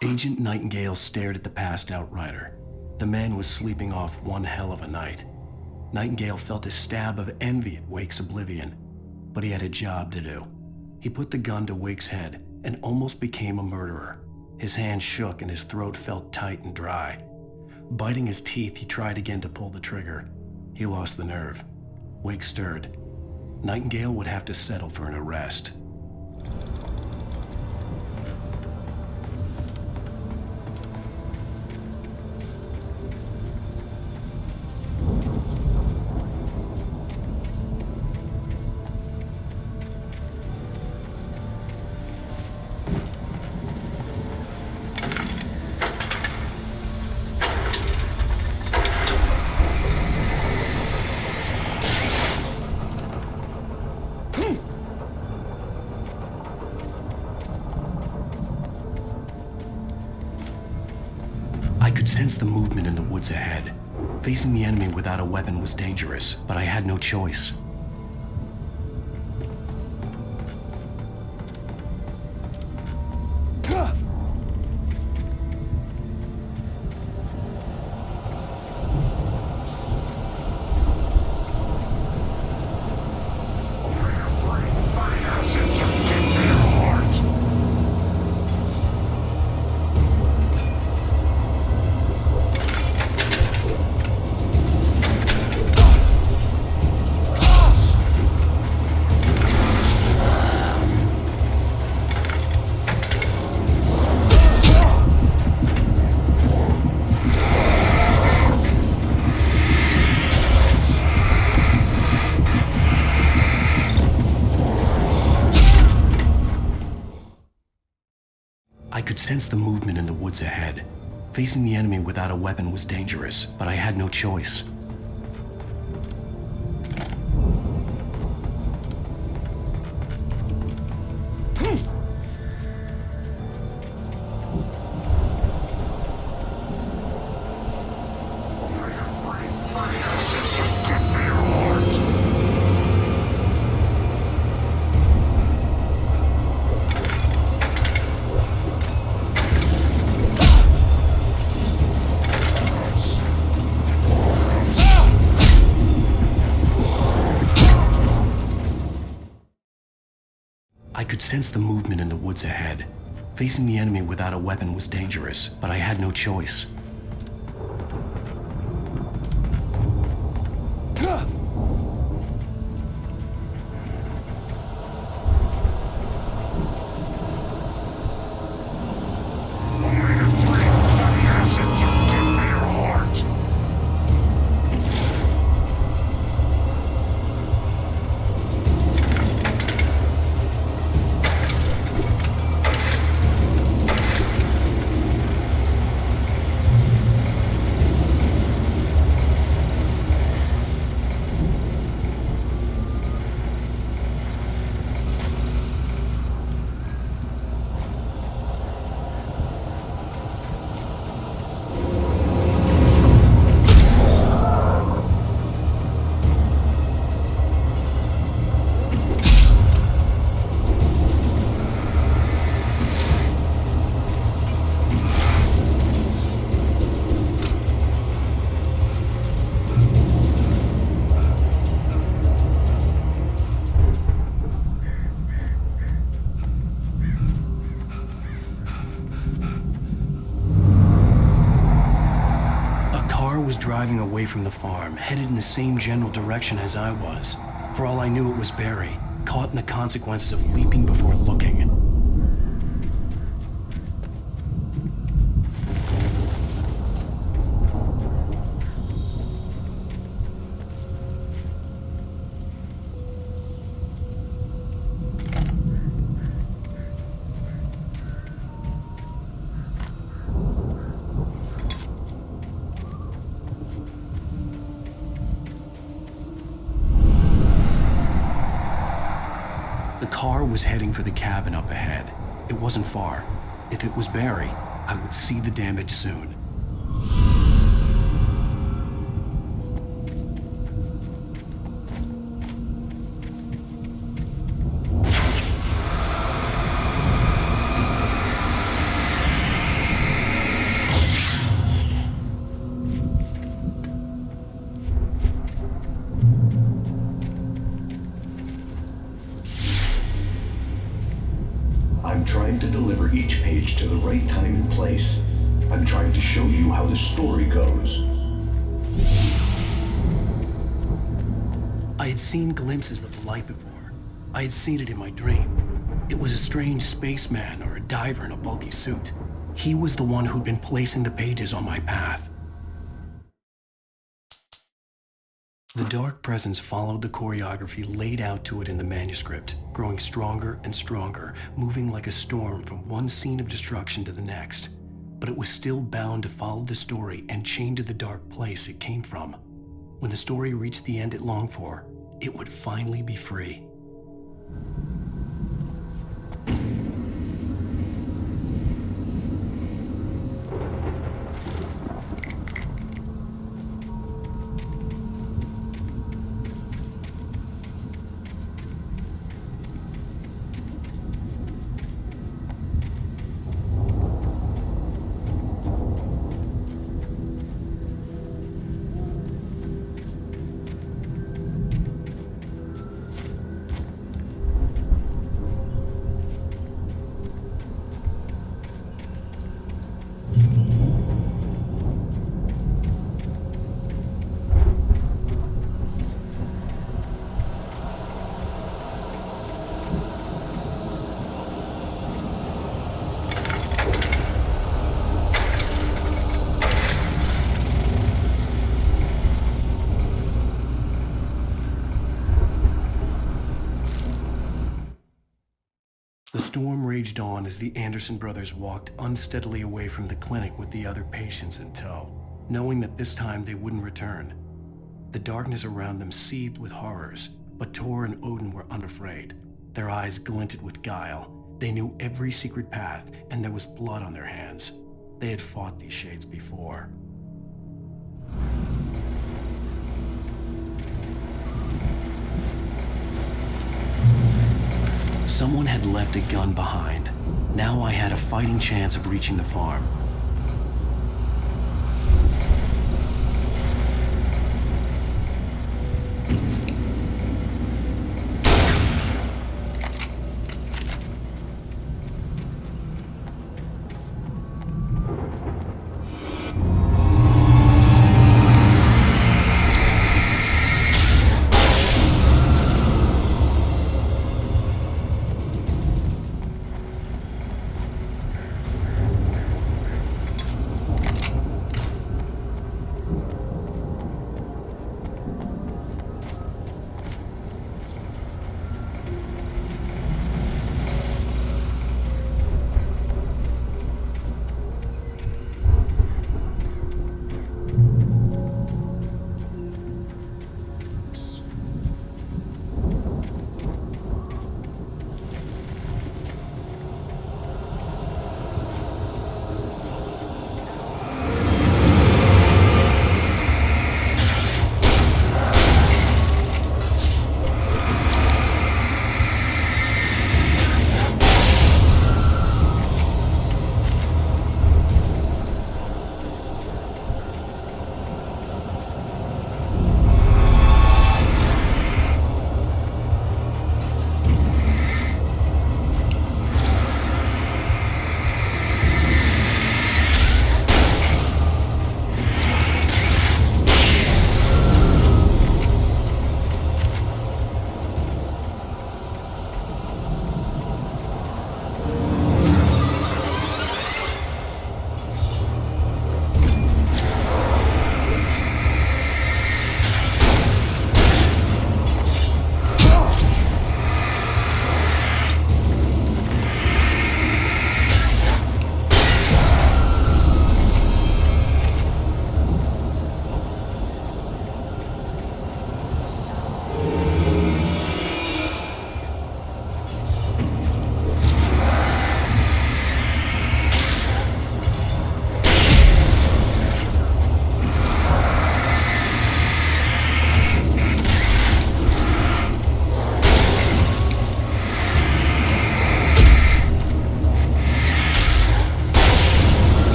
Speaker 1: Agent Nightingale stared at the passed out rider. The man was sleeping off one hell of a night. Nightingale felt a stab of envy at Wake's oblivion, but he had a job to do. He put the gun to Wake's head and almost became a murderer. His hand shook and his throat felt tight and dry. Biting his teeth, he tried again to pull the trigger. He lost the nerve. Wake stirred. Nightingale would have to settle for an arrest. I could sense the movement in the woods ahead. Facing the enemy without a weapon was dangerous, but I had no choice. I could sense the movement in the woods ahead. Facing the enemy without a weapon was dangerous, but I had no choice. I could sense the movement in the woods ahead. Facing the enemy without a weapon was dangerous, but I had no choice. Was driving away from the farm, headed in the same general direction as I was. For all I knew, it was Barry, caught in the consequences of leaping before looking. The car was heading for the cabin up ahead. It wasn't far. If it was Barry, I would see the damage soon.
Speaker 6: I'm trying to deliver each page to the right time and place. I'm trying to show you how the story goes.
Speaker 1: I had seen glimpses of the light before. I had seen it in my dream. It was a strange spaceman or a diver in a bulky suit. He was the one who'd been placing the pages on my path. The dark presence followed the choreography laid out to it in the manuscript, growing stronger and stronger, moving like a storm from one scene of destruction to the next. But it was still bound to follow the story and chained to the dark place it came from. When the story reached the end it longed for, it would finally be free. The storm raged on as the Anderson brothers walked unsteadily away from the clinic with the other patients in tow, knowing that this time they wouldn't return. The darkness around them seethed with horrors, but Tor and Odin were unafraid. Their eyes glinted with guile. They knew every secret path, and there was blood on their hands. They had fought these shades before. Someone had left a gun behind. Now I had a fighting chance of reaching the farm.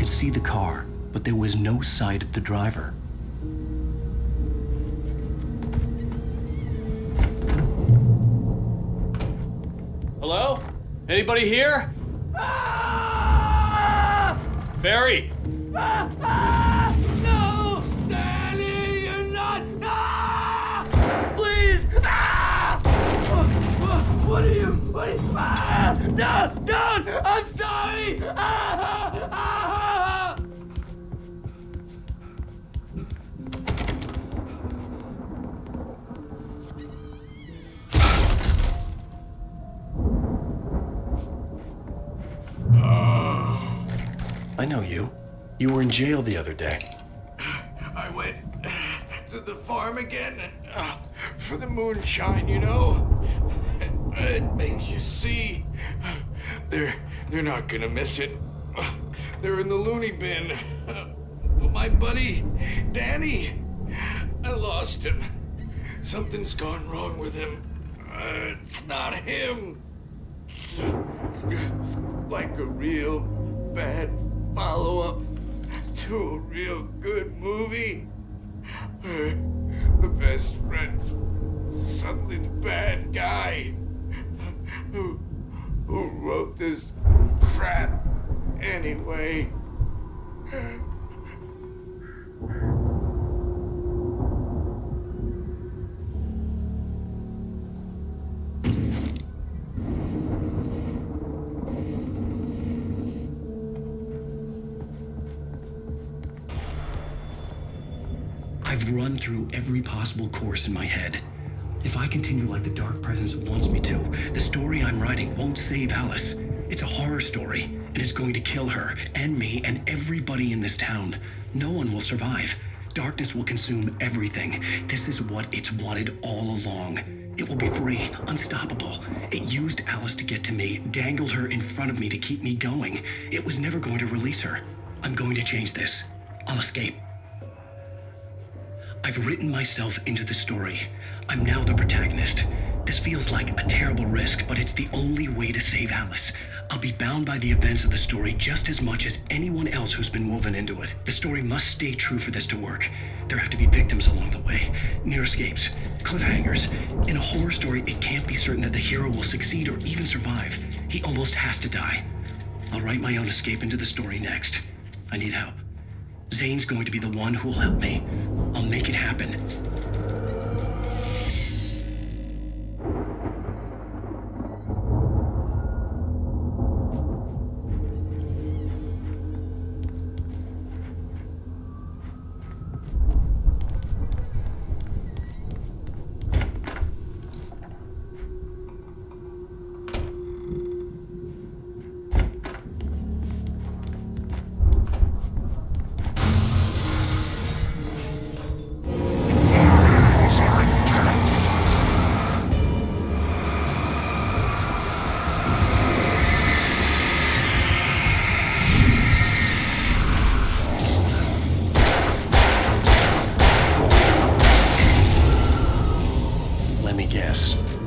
Speaker 1: See the car, but there was no sight of the driver.
Speaker 11: Hello? Anybody here? Barry!
Speaker 10: No! Danny, you're not! Please! What are you? No! Don't! I'm sorry!
Speaker 1: I know you. You were in jail the other day.
Speaker 6: I went to the farm again for the moonshine, you know. It makes you see. They're not gonna miss it. They're in the loony bin. But my buddy, Danny, I lost him. Something's gone wrong with him. It's not him. Like a real bad follow-up to a real good movie. The best friend's suddenly the bad guy who this crap anyway?
Speaker 1: I've run through every possible course in my head. If I continue like the Dark Presence wants me to, the story I'm writing won't save Alice. It's a horror story, and it's going to kill her, and me, and everybody in this town. No one will survive. Darkness will consume everything. This is what it's wanted all along. It will be free, unstoppable. It used Alice to get to me, dangled her in front of me to keep me going. It was never going to release her. I'm going to change this. I'll escape. I've written myself into the story. I'm now the protagonist. This feels like a terrible risk, but it's the only way to save Alice. I'll be bound by the events of the story just as much as anyone else who's been woven into it. The story must stay true for this to work. There have to be victims along the way, near escapes, cliffhangers. In a horror story, it can't be certain that the hero will succeed or even survive. He almost has to die. I'll write my own escape into the story next. I need help. Zane's going to be the one who'll help me. I'll make it happen.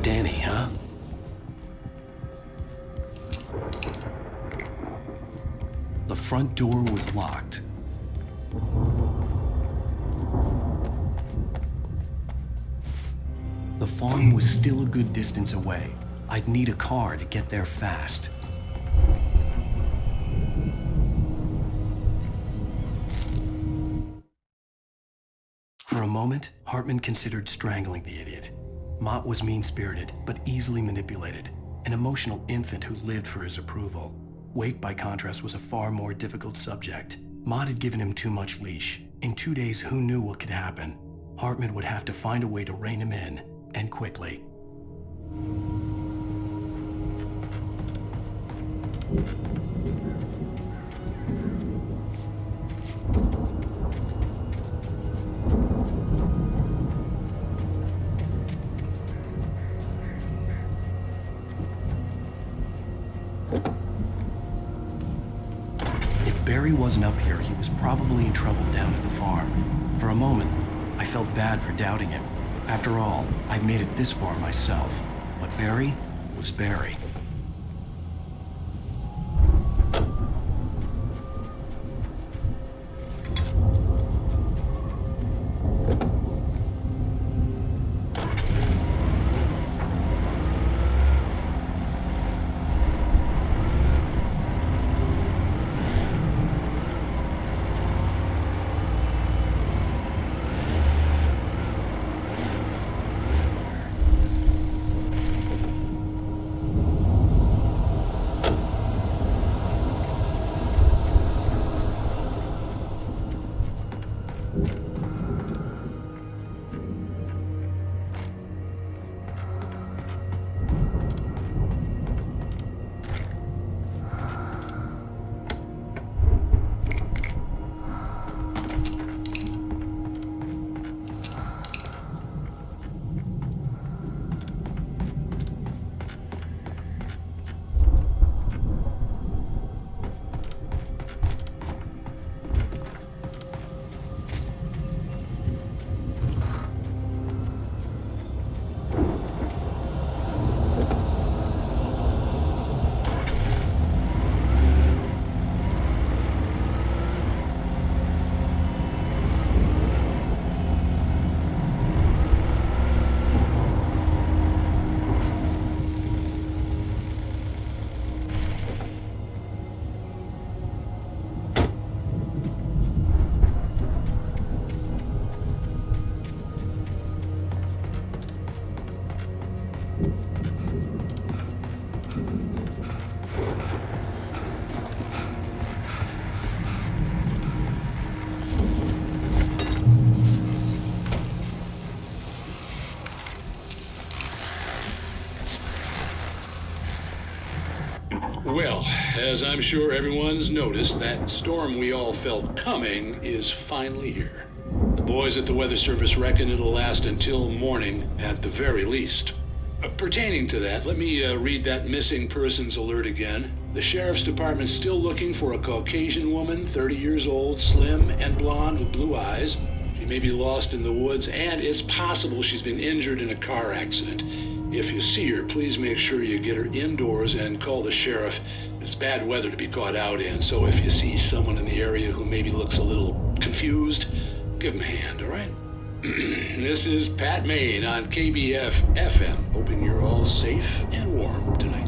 Speaker 1: Danny, huh? The front door was locked. The farm was still a good distance away. I'd need a car to get there fast. For a moment, Hartman considered strangling the idiot. Mott was mean-spirited, but easily manipulated, an emotional infant who lived for his approval. Wake, by contrast, was a far more difficult subject. Mott had given him too much leash. In 2 days, who knew what could happen? Hartman would have to find a way to rein him in, and quickly. Barry wasn't up here, he was probably in trouble down at the farm. For a moment, I felt bad for doubting him. After all, I'd made it this far myself. But Barry was Barry.
Speaker 12: Well, as I'm sure everyone's noticed, that storm we all felt coming is finally here. The boys at the Weather Service reckon it'll last until morning at the very least. Pertaining to that, let me read that missing persons alert again. The Sheriff's Department's still looking for a Caucasian woman, 30 years old, slim and blonde with blue eyes. She may be lost in the woods, and it's possible she's been injured in a car accident. If you see her, please make sure you get her indoors and call the sheriff. It's bad weather to be caught out in, so if you see someone in the area who maybe looks a little confused, give him a hand, all right? This is Pat Maine on KBF FM, hoping you're all safe and warm tonight.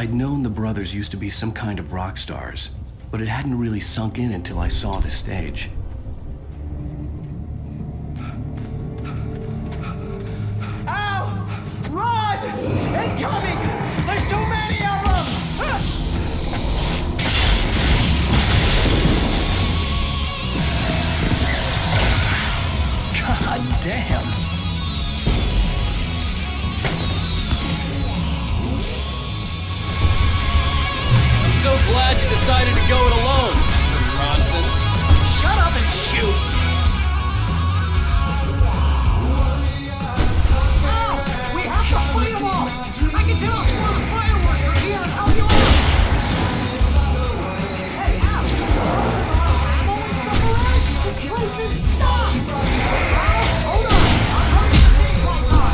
Speaker 1: I'd known the brothers used to be some kind of rock stars, but it hadn't really sunk in until I saw the stage.
Speaker 10: Al! Run! Incoming! There's too many of them!
Speaker 11: God damn. I'm so glad you decided to go it alone, Mr. Bronson.
Speaker 3: Shut up and shoot!
Speaker 10: Al! We have to fight them all! I can set off one of the fireworks from here and help you out! Hey, Al! Is this all ammo and stuff around? This place is stocked! Al, hold on! I'll try to get the stage lights on!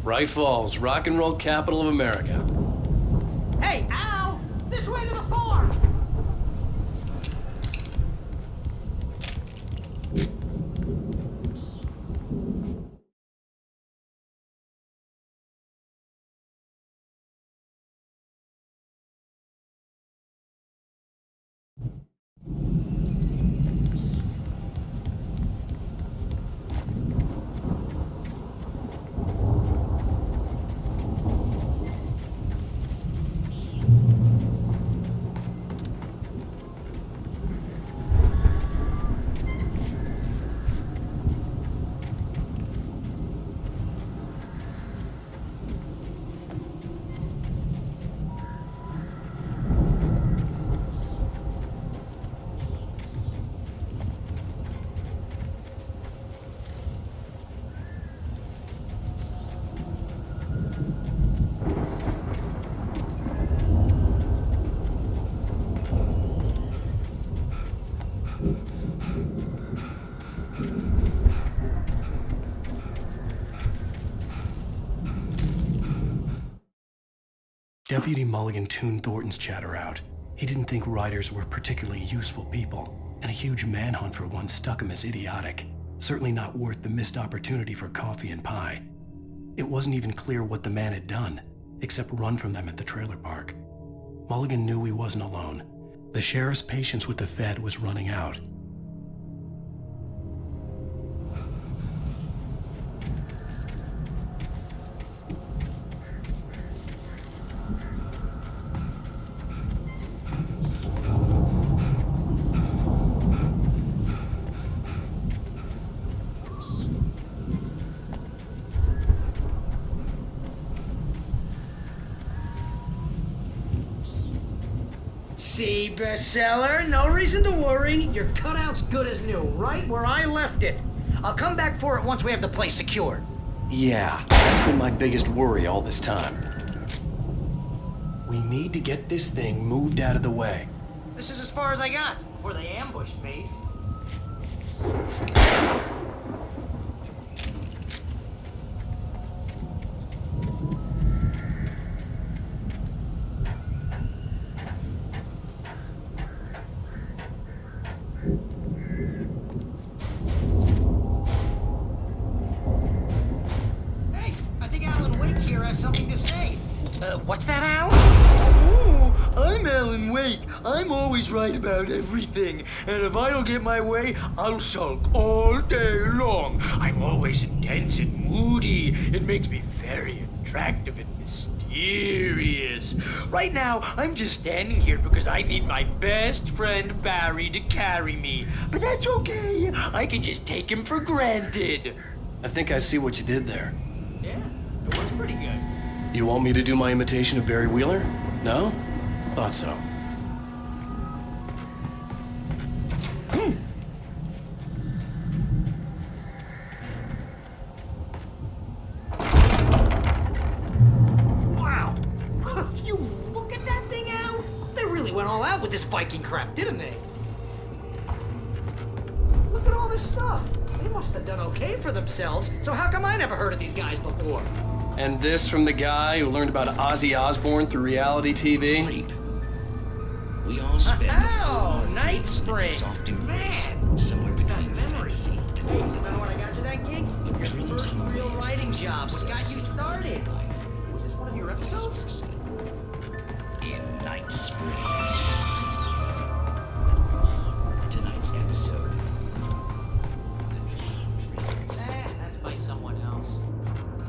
Speaker 11: Bright Falls, rock and roll capital of America.
Speaker 10: Hey, Al! This way to the farm!
Speaker 1: Deputy Mulligan tuned Thornton's chatter out. He didn't think riders were particularly useful people, and a huge manhunt for one struck him as idiotic. Certainly not worth the missed opportunity for coffee and pie. It wasn't even clear what the man had done, except run from them at the trailer park. Mulligan knew he wasn't alone. The sheriff's patience with the Fed was running out.
Speaker 10: See, bestseller, no reason to worry. Your cutout's good as new, right where I left it. I'll come back for it once we have the place secured.
Speaker 1: Yeah, that's been my biggest worry all this time. We need to get this thing moved out of the way.
Speaker 10: This is as far as I got before they ambushed me. Hey, I think Alan Wake here has something to say. What's that, Al?
Speaker 13: Oh, I'm Alan Wake. I'm always right about everything. And if I don't get my way, I'll sulk all day long. I'm always intense and moody. It makes me very attractive and mysterious. Right now, I'm just standing here because I need my best friend Barry to carry me. But that's okay. I can just take him for granted.
Speaker 1: I think I see what you did there.
Speaker 10: Yeah, it was pretty good.
Speaker 1: You want me to do my imitation of Barry Wheeler? No? Thought so.
Speaker 10: Wow! You look at that thing, Al? They really went all out with this Viking crap, didn't they? Look at all this stuff. They must have done okay for themselves, so how come I never heard of these guys before?
Speaker 1: And this from the guy who learned about Ozzy Osbourne through reality TV?
Speaker 14: Sleep. We all spend
Speaker 10: Oh, Night Springs.
Speaker 14: soft embrace,
Speaker 10: Man,
Speaker 14: similar
Speaker 10: it's
Speaker 14: to
Speaker 10: got
Speaker 14: dreams.
Speaker 10: memories. Hey, you know what I got you that gig? Your
Speaker 14: Dreams
Speaker 10: first
Speaker 14: don't
Speaker 10: real
Speaker 14: really
Speaker 10: writing
Speaker 14: exist
Speaker 10: job. What got you started? Was this one of your episodes?
Speaker 14: In Night Springs. Tonight's episode. The Dream.
Speaker 10: That's by someone else.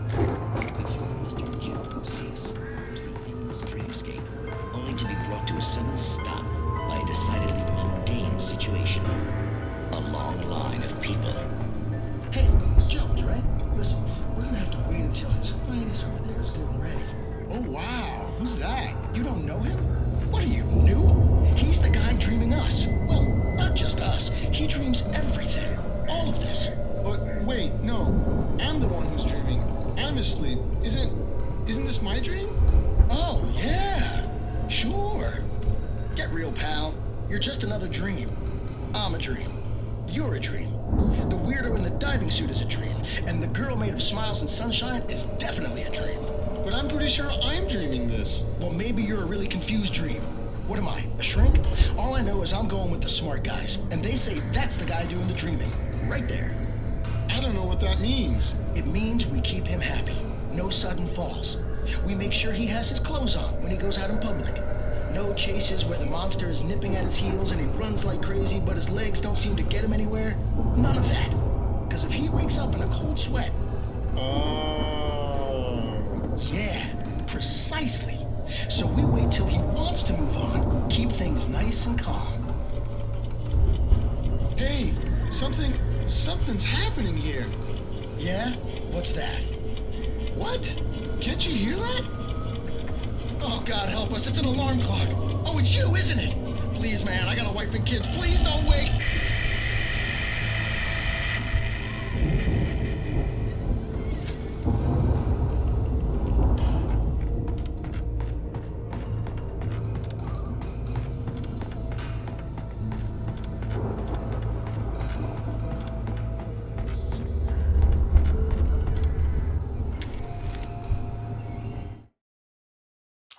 Speaker 14: Mr. Jones explores the endless dreamscape, only to be brought to a sudden stop by a decidedly mundane situation. A long line of people.
Speaker 7: Hey, Jones, right? Listen, we're gonna have to wait until His Highness over there is getting ready.
Speaker 6: Oh, wow. Who's that?
Speaker 7: You don't know him? What are you, new? He's the guy dreaming us. Well, not just us. He dreams everything. All of this.
Speaker 6: But wait, no. I'm the one who's dreaming. I'm asleep. Isn't this my dream?
Speaker 7: Oh, yeah. Sure. Get real, pal. You're just another dream. I'm a dream. You're a dream. The weirdo in the diving suit is a dream. And the girl made of smiles and sunshine is definitely a dream.
Speaker 6: But I'm pretty sure I'm dreaming this.
Speaker 7: Well, maybe you're a really confused dream. What am I, a shrink? All I know is I'm going with the smart guys. And they say that's the guy doing the dreaming. Right there.
Speaker 6: I don't know what that means.
Speaker 7: It means we keep him happy. No sudden falls. We make sure he has his clothes on when he goes out in public. No chases where the monster is nipping at his heels and he runs like crazy, but his legs don't seem to get him anywhere. None of that. Because if he wakes up in a cold sweat...
Speaker 6: Oh.
Speaker 7: Yeah, precisely. So we wait till he wants to move on. Keep things nice and calm.
Speaker 6: Hey, something's happening here.
Speaker 7: Yeah? What's that?
Speaker 6: What? Can't you hear that?
Speaker 7: Oh, God help us, it's an alarm clock. Oh, it's you, isn't it? Please, man, I got a wife and kids. Please don't wake.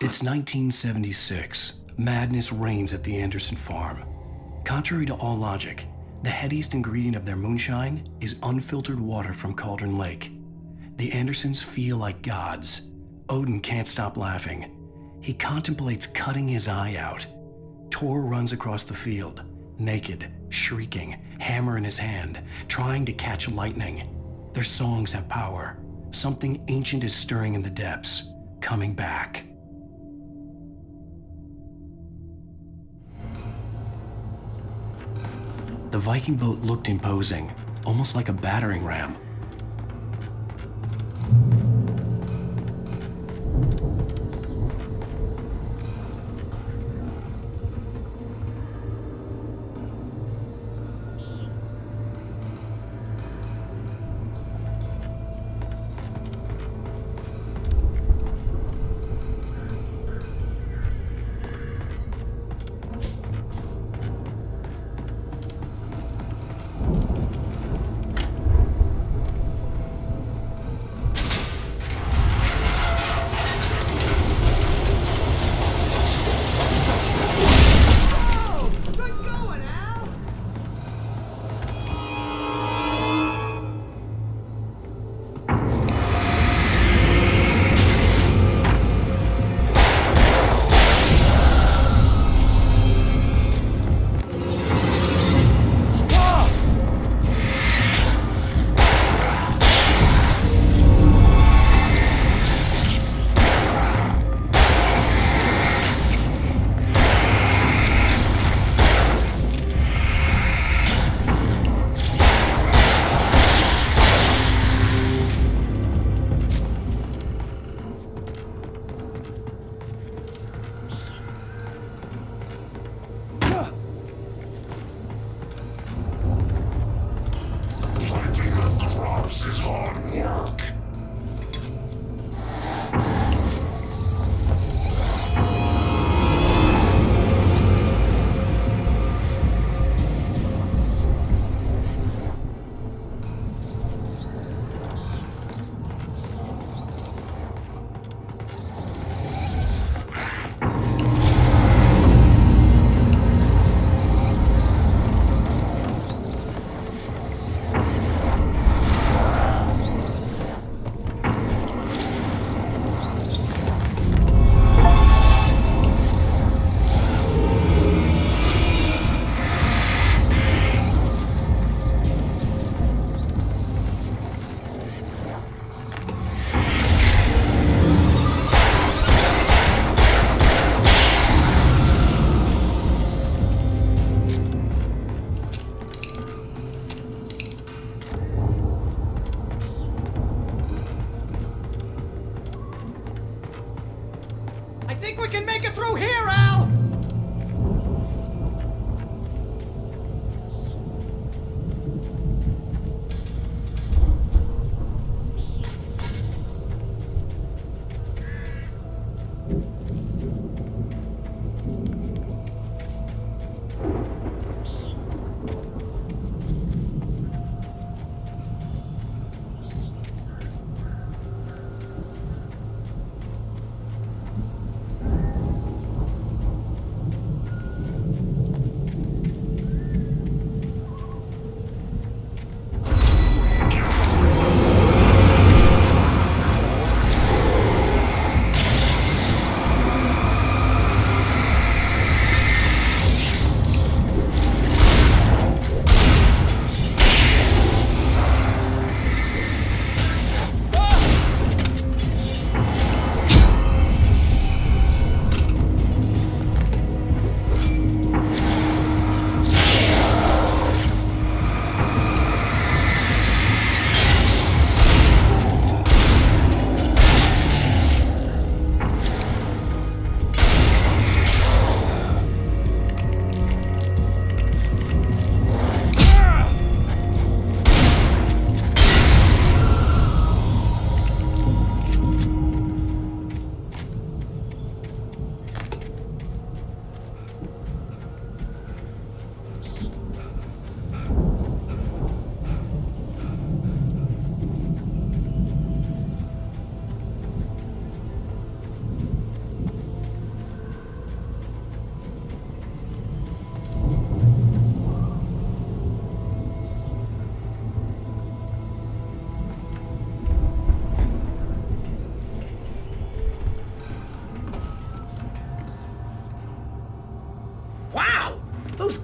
Speaker 1: It's 1976. Madness reigns at the Anderson farm. Contrary to all logic, the headiest ingredient of their moonshine is unfiltered water from Cauldron Lake. The Andersons feel like gods. Odin can't stop laughing. He contemplates cutting his eye out. Tor runs across the field, naked, shrieking, hammer in his hand, trying to catch lightning. Their songs have power. Something ancient is stirring in the depths, coming back. The Viking boat looked imposing, almost like a battering ram.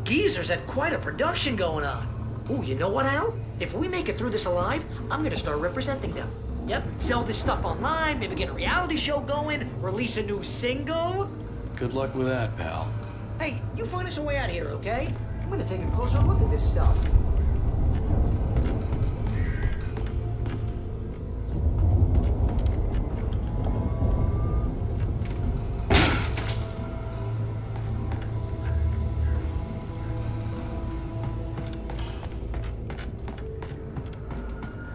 Speaker 15: geezers had quite a production going on. Ooh, you know what, Al? If we make it through this alive, I'm gonna start representing them. Yep, sell this stuff online, maybe get a reality show going, release a new single.
Speaker 1: Good luck with that, pal.
Speaker 15: Hey, you find us a way out of here, okay? I'm gonna take a closer look at this stuff.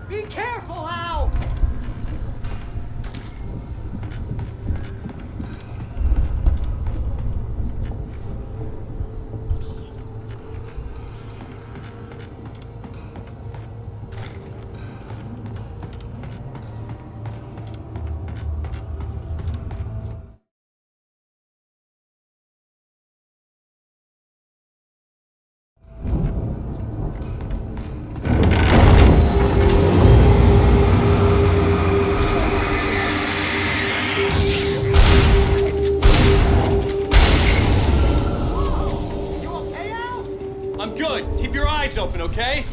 Speaker 10: Be careful, Al!
Speaker 11: I'm good. Keep your eyes open, okay?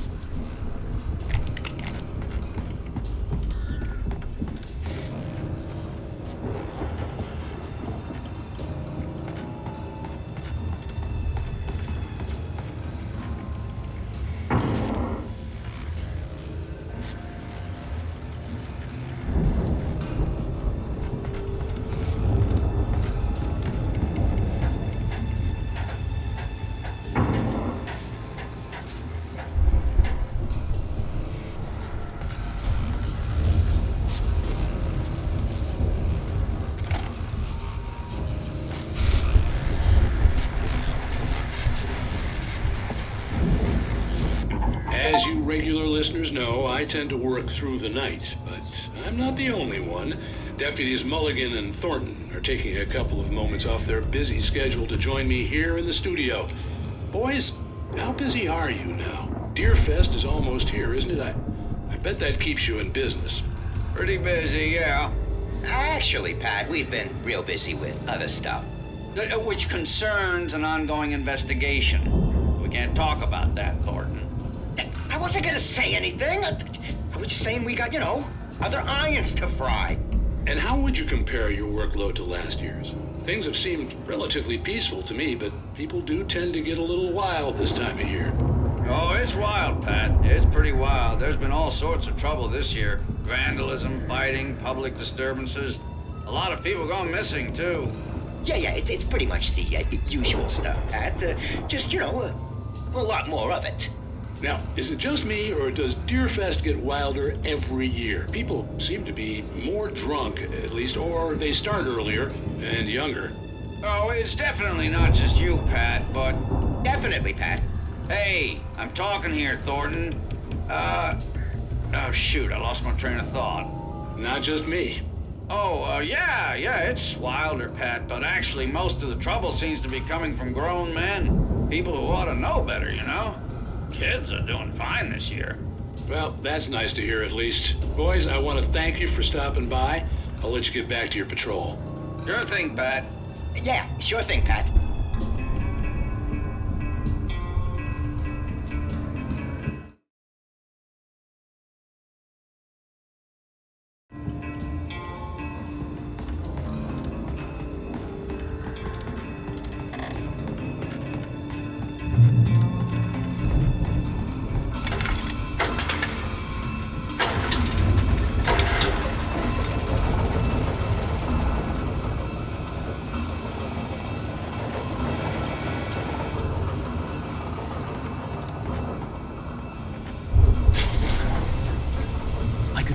Speaker 12: As you regular listeners know, I tend to work through the night, but I'm not the only one. Deputies Mulligan and Thornton are taking a couple of moments off their busy schedule to join me here in the studio. Boys, how busy are you now? Deerfest is almost here, isn't it? I bet that keeps you in business.
Speaker 16: Pretty busy, yeah. Actually, Pat, we've been real busy with other stuff, which concerns an ongoing investigation. We can't talk about that, Thornton. I wasn't gonna say anything. I was just saying we got, other irons to fry.
Speaker 12: And how would you compare your workload to last year's? Things have seemed relatively peaceful to me, but people do tend to get a little wild this time of year.
Speaker 16: Oh, it's wild, Pat. It's pretty wild. There's been all sorts of trouble this year. Vandalism, fighting, public disturbances. A lot of people gone missing, too.
Speaker 14: Yeah, it's pretty much the usual stuff, Pat. Just, a lot more of it.
Speaker 12: Now, is it just me, or does Deerfest get wilder every year? People seem to be more drunk, at least, or they start earlier and younger.
Speaker 16: Oh, it's definitely not just you, Pat, but...
Speaker 14: Definitely, Pat.
Speaker 16: Hey, I'm talking here, Thornton. Oh, shoot, I lost my train of thought.
Speaker 12: Not just me.
Speaker 16: Oh, yeah, it's wilder, Pat, but actually most of the trouble seems to be coming from grown men. People who ought to know better, Kids are doing fine this year.
Speaker 12: Well, that's nice to hear at least. Boys, I want to thank you for stopping by. I'll let you get back to your patrol.
Speaker 16: Sure thing, Pat.
Speaker 14: Yeah, sure thing, Pat.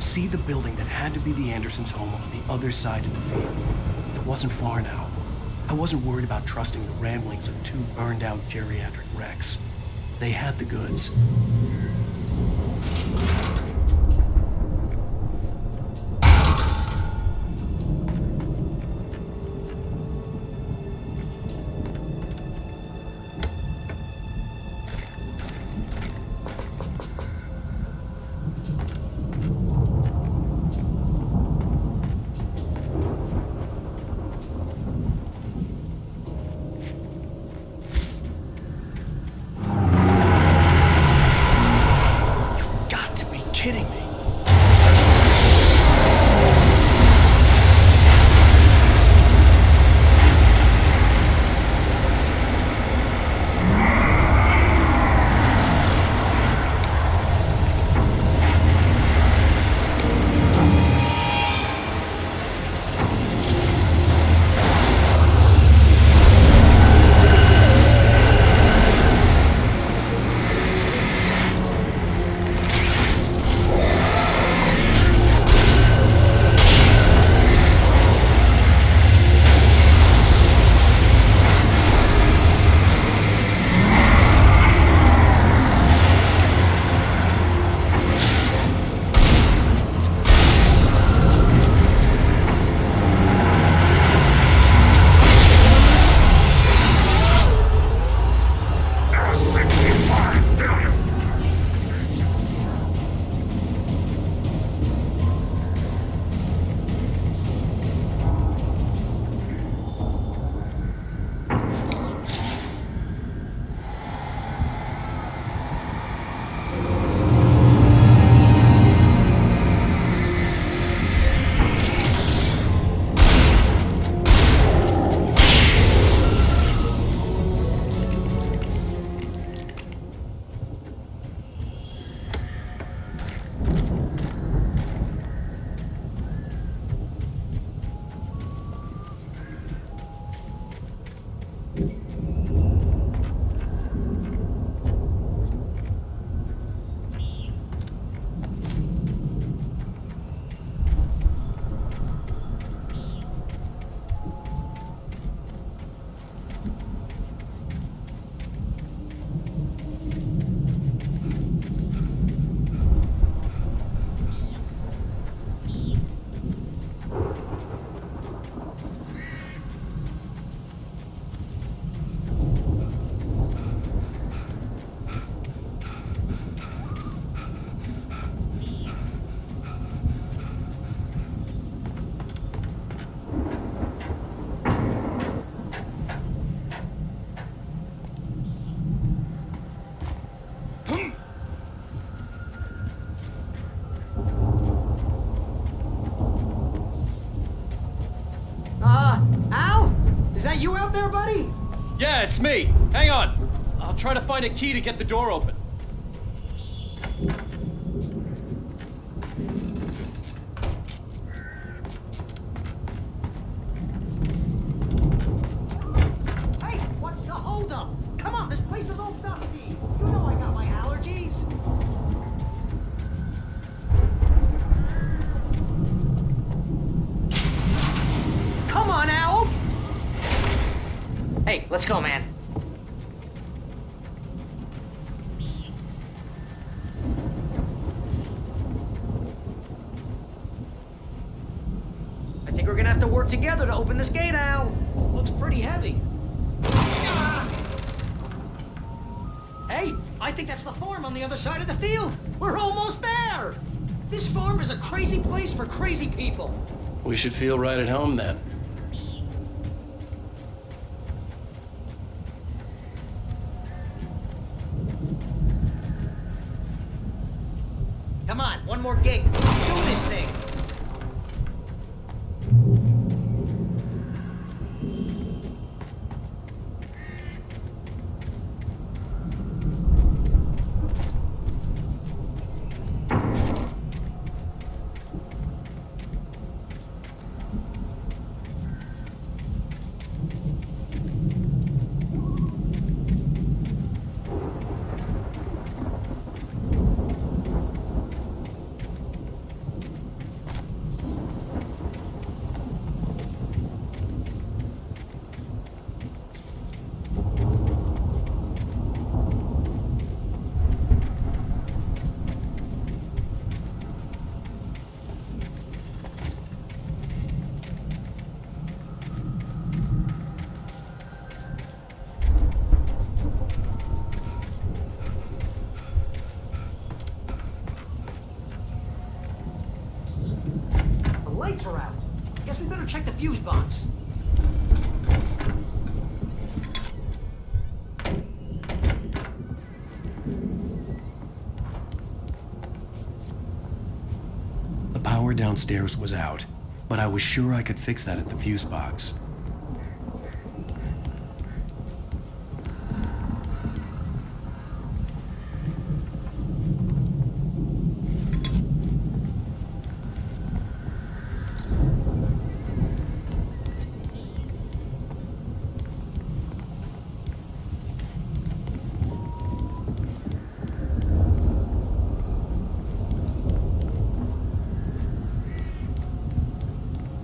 Speaker 1: See the building that had to be the Andersons' home on the other side of the field. It wasn't far now. I wasn't worried about trusting the ramblings of two burned-out geriatric wrecks. They had the goods.
Speaker 15: out there, buddy?
Speaker 11: Yeah, it's me. Hang on. I'll try to find a key to get the door open.
Speaker 15: Hey, what's the holdup? Come on, this place is all dusty. You know I got my allergies. Come on, Al! Hey, let's go, man. I think we're gonna have to work together to open this gate, Al. Looks pretty heavy. Hey, I think that's the farm on the other side of the field. We're almost there. This farm is a crazy place for crazy people.
Speaker 1: We should feel right at home then.
Speaker 15: Come on, one more gate. Let's do this thing. Lights are out. Guess we better check the fuse box.
Speaker 1: The power downstairs was out, but I was sure I could fix that at the fuse box.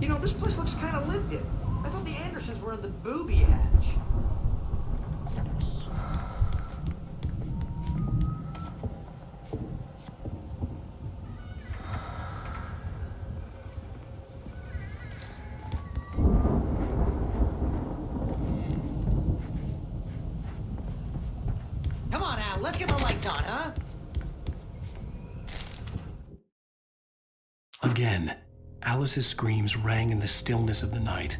Speaker 15: You know, this place looks kind of lived in. I thought the Andersons were in the booby hatch. Come on, Al, let's get the lights on, huh?
Speaker 1: Again, Alice's screams rang in the stillness of the night.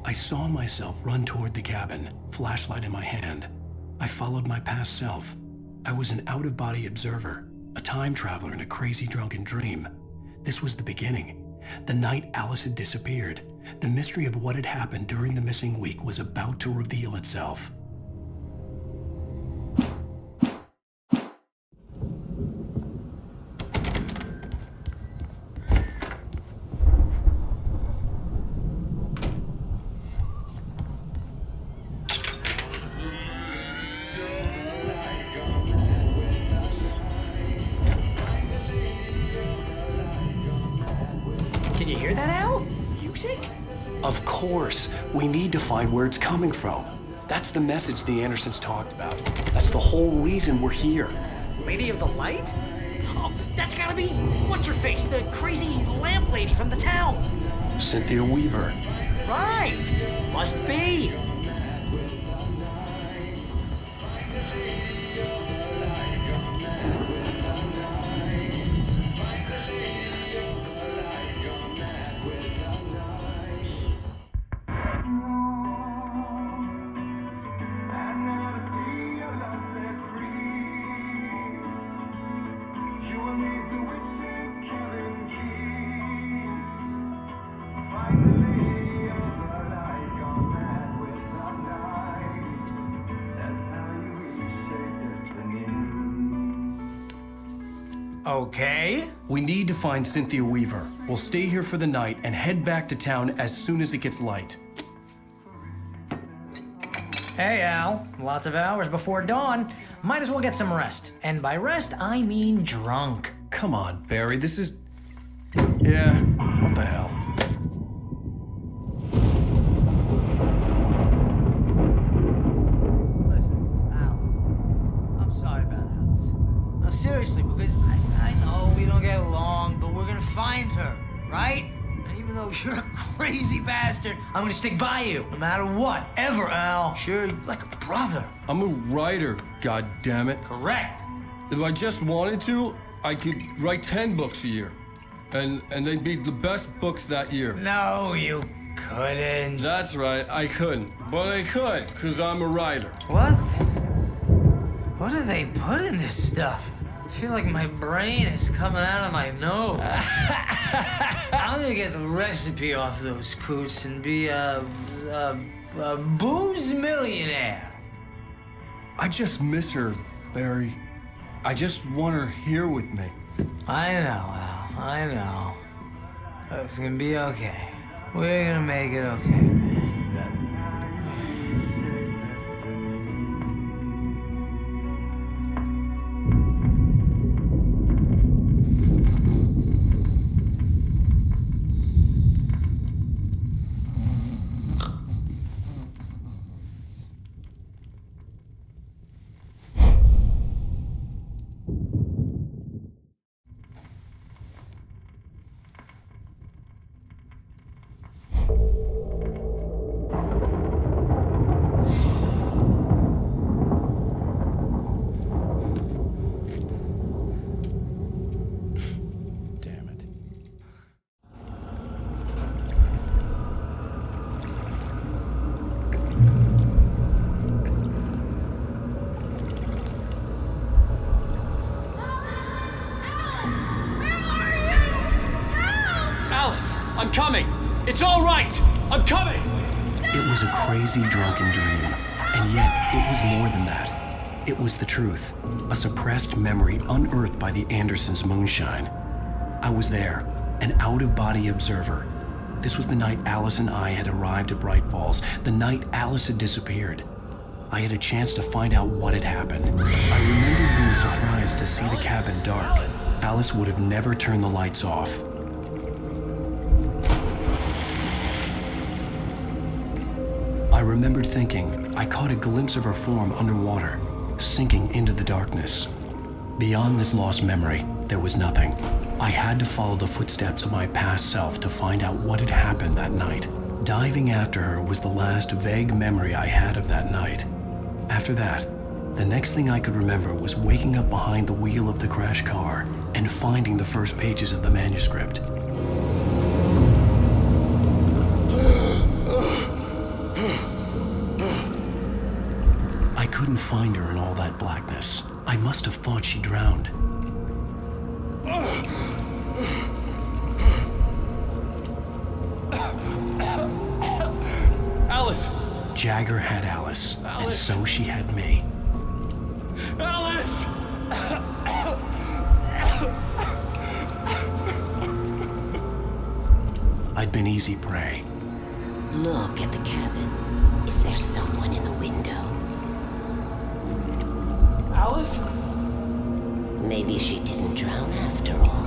Speaker 1: I saw myself run toward the cabin, flashlight in my hand. I followed my past self. I was an out-of-body observer, a time traveler in a crazy drunken dream. This was the beginning. The night Alice had disappeared. The mystery of what had happened during the missing week was about to reveal itself.
Speaker 15: Can you hear that, Al? Music?
Speaker 1: Of course, we need to find where it's coming from. That's the message the Andersons talked about. That's the whole reason we're here.
Speaker 15: Lady of the Light? Oh, that's gotta be, what's her face, the crazy lamp lady from the town.
Speaker 1: Cynthia Weaver.
Speaker 15: Right, must be.
Speaker 11: Okay.
Speaker 1: We need to find Cynthia Weaver. We'll stay here for the night and head back to town as soon as it gets light.
Speaker 10: Hey, Al. Lots of hours before dawn. Might as well get some rest. And by rest, I mean drunk.
Speaker 1: Come on, Barry, this is... Yeah, what the hell?
Speaker 10: Listen, Al. I'm sorry about Alice. No, seriously, because I know we don't get along, but we're gonna find her, right? And even though you're a crazy bastard, I'm gonna stick by you, no matter what, ever, Al. Sure, you're like a brother.
Speaker 1: I'm a writer, goddammit.
Speaker 10: Correct.
Speaker 1: If I just wanted to, I could write 10 books a year. And they'd be the best books that year.
Speaker 10: No, you couldn't.
Speaker 1: That's right, I couldn't. But I could, because I'm a writer.
Speaker 10: What? What do they put in this stuff? I feel like my brain is coming out of my nose. I'm gonna get the recipe off those coots and be a booze millionaire.
Speaker 1: I just miss her, Barry. I just want her here with me.
Speaker 10: I know, Al. I know. It's gonna be okay. We're gonna make it okay, man.
Speaker 11: I'm coming! It's all right! I'm coming!
Speaker 1: It was a crazy drunken dream, and yet it was more than that. It was the truth, a suppressed memory unearthed by the Andersons' moonshine. I was there, an out-of-body observer. This was the night Alice and I had arrived at Bright Falls, the night Alice had disappeared. I had a chance to find out what had happened. I remembered being surprised to see the cabin dark. Alice would have never turned the lights off. I remembered thinking I caught a glimpse of her form underwater, sinking into the darkness. Beyond this lost memory, there was nothing. I had to follow the footsteps of my past self to find out what had happened that night. Diving after her was the last vague memory I had of that night. After that, the next thing I could remember was waking up behind the wheel of the crashed car and finding the first pages of the manuscript. I couldn't find her in all that blackness. I must have thought she drowned.
Speaker 11: Alice!
Speaker 1: Jagger had Alice, and so she had me.
Speaker 11: Alice!
Speaker 1: I'd been easy prey.
Speaker 17: Look at the cabin. Is there someone in the window?
Speaker 11: Alice?
Speaker 17: Maybe she didn't drown after all.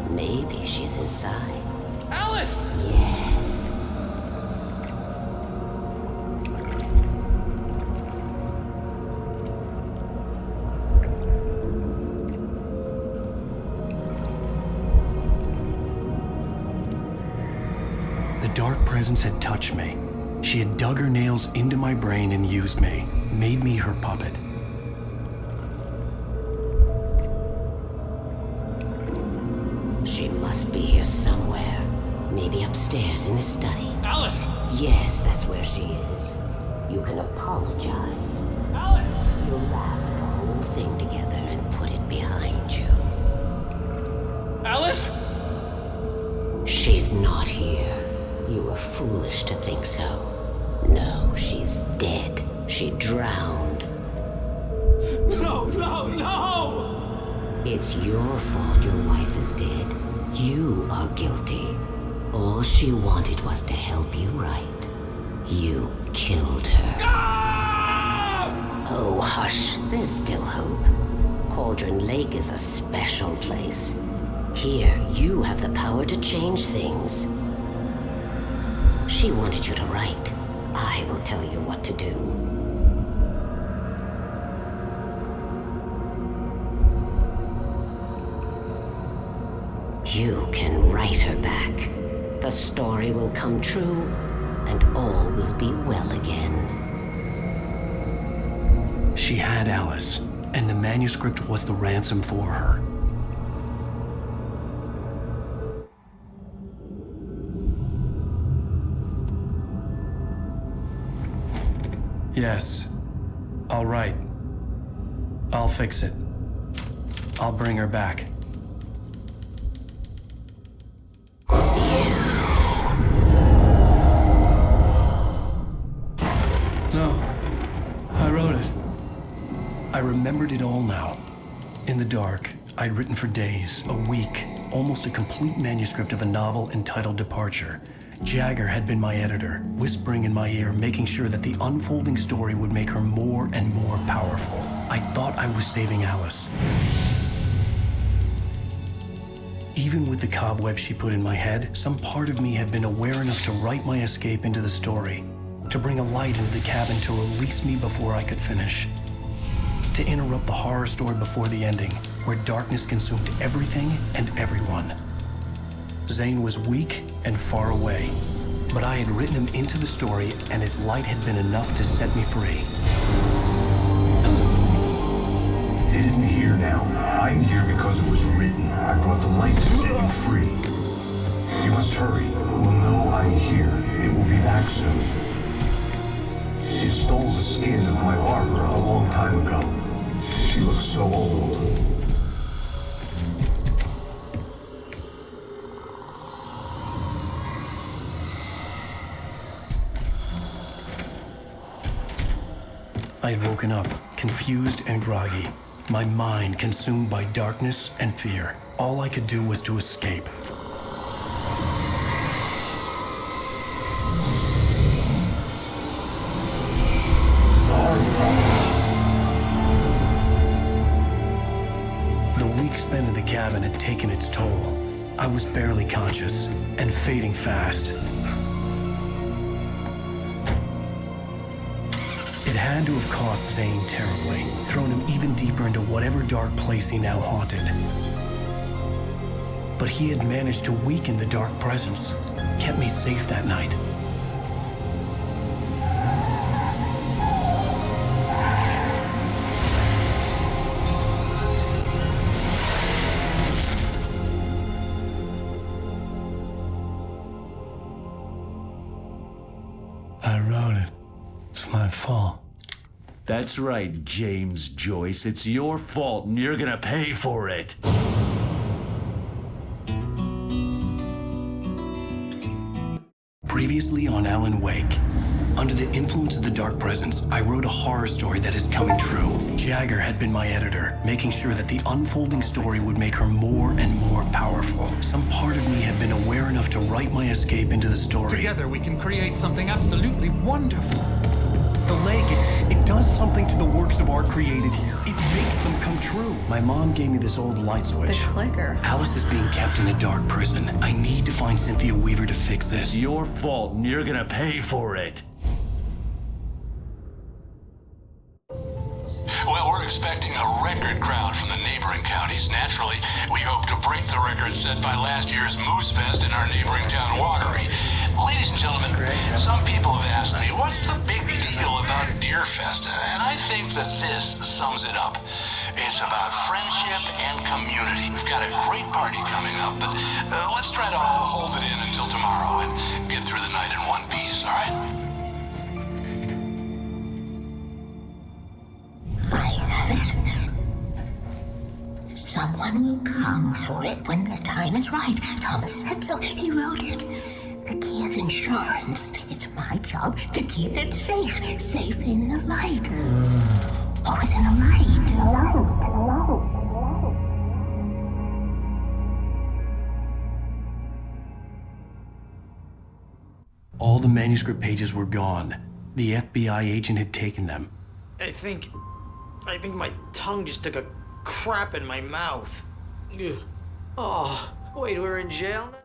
Speaker 17: Maybe she's inside.
Speaker 11: Alice!
Speaker 17: Yes.
Speaker 1: The dark presence had touched me. She had dug her nails into my brain and used me, made me her puppet.
Speaker 17: She must be here somewhere. Maybe upstairs in the study.
Speaker 11: Alice!
Speaker 17: Yes, that's where she is. You can apologize.
Speaker 11: Alice!
Speaker 17: You'll laugh at the whole thing together and put it behind you.
Speaker 11: Alice?
Speaker 17: She's not here. You were foolish to think so. No, she's dead. She drowned.
Speaker 11: No, no, no!
Speaker 17: It's your fault your wife is dead. You are guilty. All she wanted was to help you right. You killed her. Oh, hush. There's still hope. Cauldron Lake is a special place. Here, you have the power to change things. She wanted you to write. I will tell you what to do. You can write her back. The story will come true, and all will be well again.
Speaker 1: She had Alice, and the manuscript was the ransom for her. Yes. All right. I'll fix it. I'll bring her back. No. I wrote it. I remembered it all now. In the dark, I'd written for days, a week, almost a complete manuscript of a novel entitled Departure. Jagger had been my editor, whispering in my ear, making sure that the unfolding story would make her more and more powerful. I thought I was saving Alice. Even with the cobweb she put in my head, some part of me had been aware enough to write my escape into the story, to bring a light into the cabin to release me before I could finish, to interrupt the horror story before the ending, where darkness consumed everything and everyone. Zane was weak and far away, but I had written him into the story, and his light had been enough to set me free.
Speaker 18: It isn't here now. I'm here because it was written. I brought the light to set you free. You must hurry. We'll know I'm here. It will be back soon. It stole the skin of my barber a long time ago. She looks so old.
Speaker 1: I had woken up, confused and groggy, my mind consumed by darkness and fear. All I could do was to escape. The week spent in the cabin had taken its toll. I was barely conscious and fading fast. It had to have cost Zane terribly, thrown him even deeper into whatever dark place he now haunted. But he had managed to weaken the dark presence, kept me safe that night. I wrote it. It's my fault.
Speaker 19: That's right, James Joyce. It's your fault, and you're gonna pay for it.
Speaker 1: Previously on Alan Wake. Under the influence of the dark presence, I wrote a horror story that is coming true. Jagger had been my editor, making sure that the unfolding story would make her more and more powerful. Some part of me had been aware enough to write my escape into the story.
Speaker 20: Together we can create something absolutely wonderful.
Speaker 1: The lake, it does something to the works of art created here. It makes them come true. My mom gave me this old light switch.
Speaker 21: The clicker.
Speaker 1: Alice is being kept in a dark prison. I need to find Cynthia Weaver to fix this.
Speaker 19: It's your fault, and you're gonna pay for it.
Speaker 12: Well, we're expecting a record crowd from the neighboring counties. Naturally, we hope to break the record set by last year's Moose Fest in our neighboring town, Watery. Ladies and gentlemen, some people have asked me, what's the big deal about Deer Fest? And I think that this sums it up. It's about friendship and community. We've got a great party coming up, but let's try to hold it in until tomorrow and get through the night in one piece, all right?
Speaker 22: I have it. Someone will come for it when the time is right. Thomas said so. He wrote it. The key is insurance. It's my job to keep it safe. Safe in the light. Always in the light.
Speaker 1: All the manuscript pages were gone. The FBI agent had taken them.
Speaker 15: I think my tongue just took a crap in my mouth. Ugh. Oh, wait, we're in jail now?